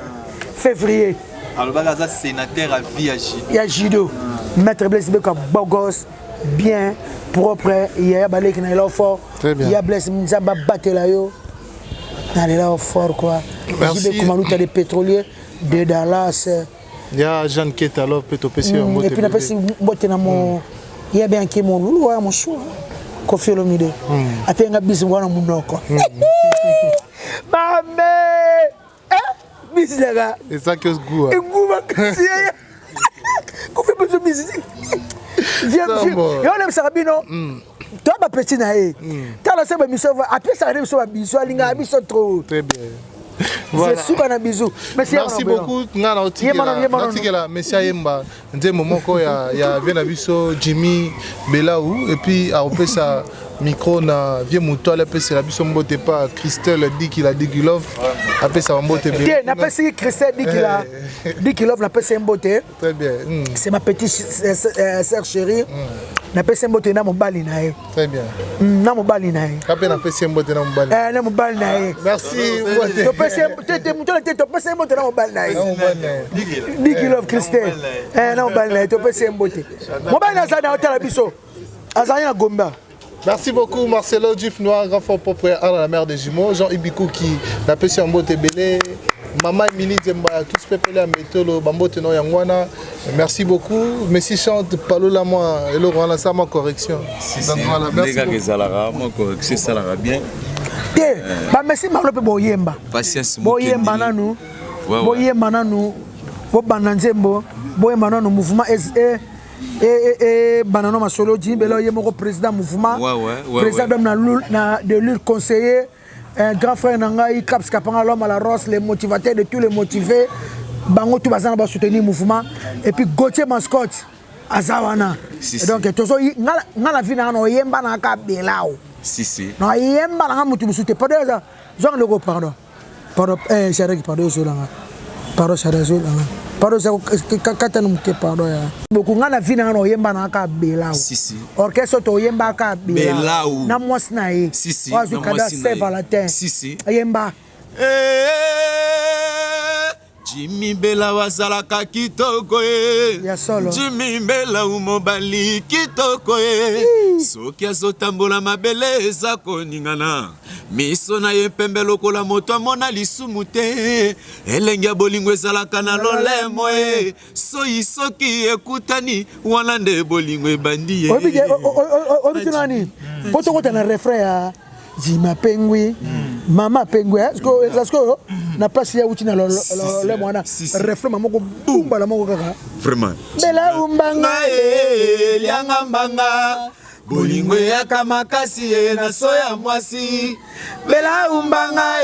Alors, il y a sénateur à vie à Jido. Il y a Jido. Maître Blaise Beck, beau gosse, bien, propre. Il y a Balek qui est là fort. Il y a Blaise Mzamba Batelayo. Il est là fort quoi. Merci. Il y a des pétroliers de Dallas. Il y a Jeanne Kett alors peut-être aussi un mot. Et puis il y a bien qui mon loulou mon choix. Kofi Olomide. Après un bis wana munoko. Maman. Bis là. Et ça que ce goût. Et goût va casser. Kofi besoin bis. Viens. Et on aime ça bino. Toi ma petite naé. Quand on sait ba miso après ça on va biso alinga biso trop. Très bien. Voilà. Merci beaucoup. Monsieur Ayemba, il y a Venabiso, Jimmy, Belaou, et puis à Opesa, micro, na vieux mouton, la PC, la biso mbote pas, Christelle dit qu'il a dit qu'il love, après ça va mbote bien. N'a pas si Christelle dit qu'il love, n'a pas si mbote. Très bien. C'est ma petite sœur chérie. N'a pas si mbote na mon bali nae. Très bien. Na mon bali nae. Après n'a pas si mbote na mon bali. Na mon bali nae. Merci. Tu peux si mbote na mon bali nae. Dit qu'il love Christelle. Na mon bali nae. Tu peux si mbote. Mon bali nae ça na hôtel biso. Azanya Gomba. Merci beaucoup Marcelo Djif Noir, grand fort propriétaire à la mer des jumeaux, Jean Ibikou qui n'a pas su un beau tébélé, Maman Emily Zemba, tous peuplés à Métolo, Bambo Teno Yangwana. Merci beaucoup. Messi chante Palola moi et le roi ça ma correction. Donc voilà, merci. Les gars qui salara, moi correction ça la bien. Bah merci Marlope Boyemba. Patience Boyemba nanu. Boyemba nanu. Bobananzembo, Boyemba nanu mouvement et Banano Masolo Jimbelo Yemoko président mouvement président de lutte conseiller un grand frère Nangaï Caps Kapanga l'homme à la rose les motivateurs de tous les motivés Bango tout bazan va soutenir mouvement et puis Gauthier Mascotte Azawana donc toujours ngala vina no yemba na ka belao Si. Non, yemba na mutu musute pardon ça. Genre le pardon. Pardon c'est pardon solanga. Pardon c'est solanga. Pardon c'est katanu ke pardon ya. Beaucoup ngana vina no yemba na ka bela. Si. Orchestre to yemba ka bela. Na mwasna e. Si. Wa zukada Saint-Valentin. Si. Yemba. Jimmy Bela wazalaka kitoko Jimmy Bela umobali kitoko soki azotambola mabele eza koningana miso na ye pembe lokola moto amona lisumu te elenge ya bolingo ezalaka na lolemo soki ekutani wana nde bolingo ebandi ye obitunani potokota na refrain ya Jima Pengui, Mama Pengui, est-ce que na place ya uti na le mwana refrain mamoko bumba la moko kaka vraiment bela umbanga lianga mbanga bolingo ya kamakasi na soya mwasi bela umbanga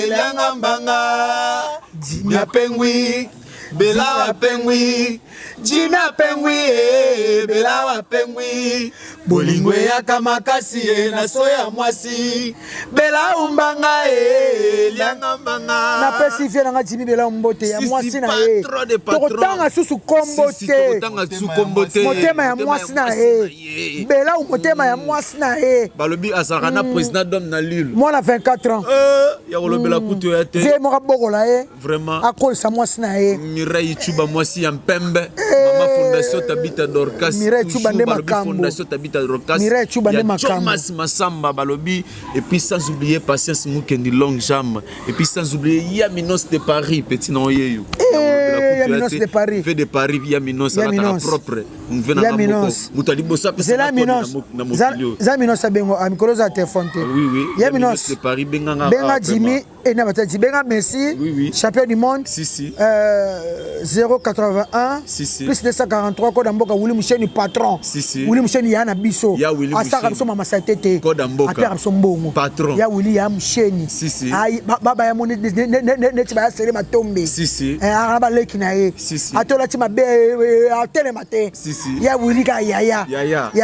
lianga mbanga Jima Pengui bela Pengui Jina Pengui bela wa Pengui bolingo ya kamakasi na soya mwasi bela umbanga lianga mbanga na pesifia na Jimmy bela mbote ya mwasi na ye tokotanga susu kombote motema ya mwasi na ye bela motema ya mwasi na ye balobi azalaka na président d'homme na Lille moi na 24 ans ya kolobela kutu ya te vie moka bokola ye vraiment akolisa mwasi na ye Mireille Chuba mwasi ya mpembe mama fondation Tabita Dorcas Mireille Chuba nde makambo fondation Tabita Dorcas Mireille Chuba nde makambo Thomas Massamba balobi et puis sans oublier Patience Mukendi longue jambe et puis sans oublier Yaminos de Paris petit non yeyo Yaminos de Paris fait de Paris Yaminos à la propre Yaminos mutalibosa c'est la Minos Yaminos abengo amikoloza téléphone oui Yaminos de Paris benga Jimmy et na batati benga Messi champion du monde 081 plus 243 code mboka Willy Musheni patron Willy Musheni yana biso asaka biso mama satete apera biso mbongo patron ya Willy ya Musheni ai baba ya moni ne tiba sere matombe ara ba leki na ye atola ti mabe atele mate ya Willy ka ya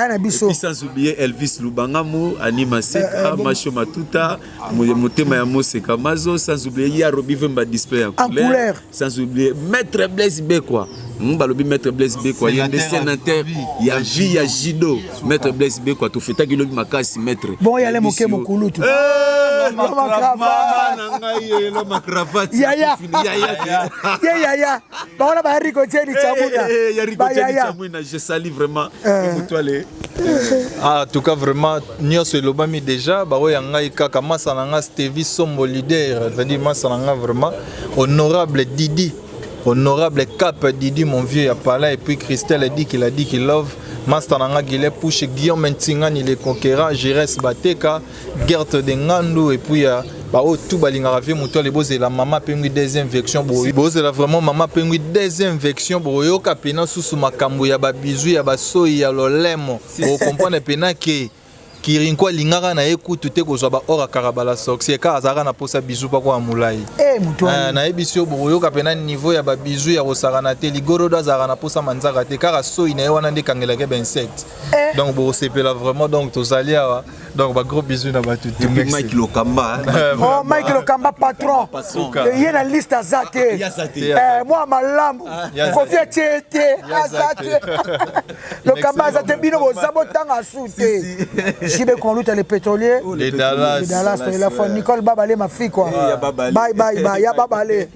na biso sans oublier Elvis Lubangamu Anima Seka Macho Matuta motema ya Moseka Mazo sans oublier ya Robi Vemba display en couleur sans oublier Maître Blaise Bekwa balobi Maître Blaise Bekwa il y a des sénateurs il y a vie ya Jido Maître Blaise Bekwa to feta ki lobi makasi maître bon ya le moke mokulu tu ma cravate ya ba ba Rico Tieni Chamuna ya Rico Tieni Chamuna je salue vraiment mutuale en tout cas vraiment nyonso elobami déjà bao ya ngai kaka masa na nga Stevie Sombo leader vendi masa na nga vraiment honorable Didi honorable Cap Didi mon vieux ya pala et puis Christelle dit qu'il love Master Nanga Guillet Pouche Guillaume Ntingani les conquérants Jérès Bateka Gert de Ngandou et puis tout balinga vie moto les bozé la maman Pengui deuxième version bozé la vraiment maman Pengui deuxième version boyo ka pena susu makambo ya ba bizu ya ba soyi ya lolemo o comprendre pena ke Kirinko lingara na ekutu te ko ba ora karabala sorcier ka azara na posa bizu pa kwa mulai muto na ebisio boyo ka pena niveau ya ba bizu ya rosarana te ligoro do azara na posa manzaka te kara soyi na wana nde kangela ke ben insecte donc bo sepela vraiment donc tozali awa donc ba gros bisous na ba tout Mike Lokamba Mike Lokamba patron il y a la liste azate moi malamu confia tete azate Lokamba azate bino bo sabotanga sute Jibe Konluta les pétroliers les Dallas la fois Nicole Babalé ma fille quoi bye ya Babalé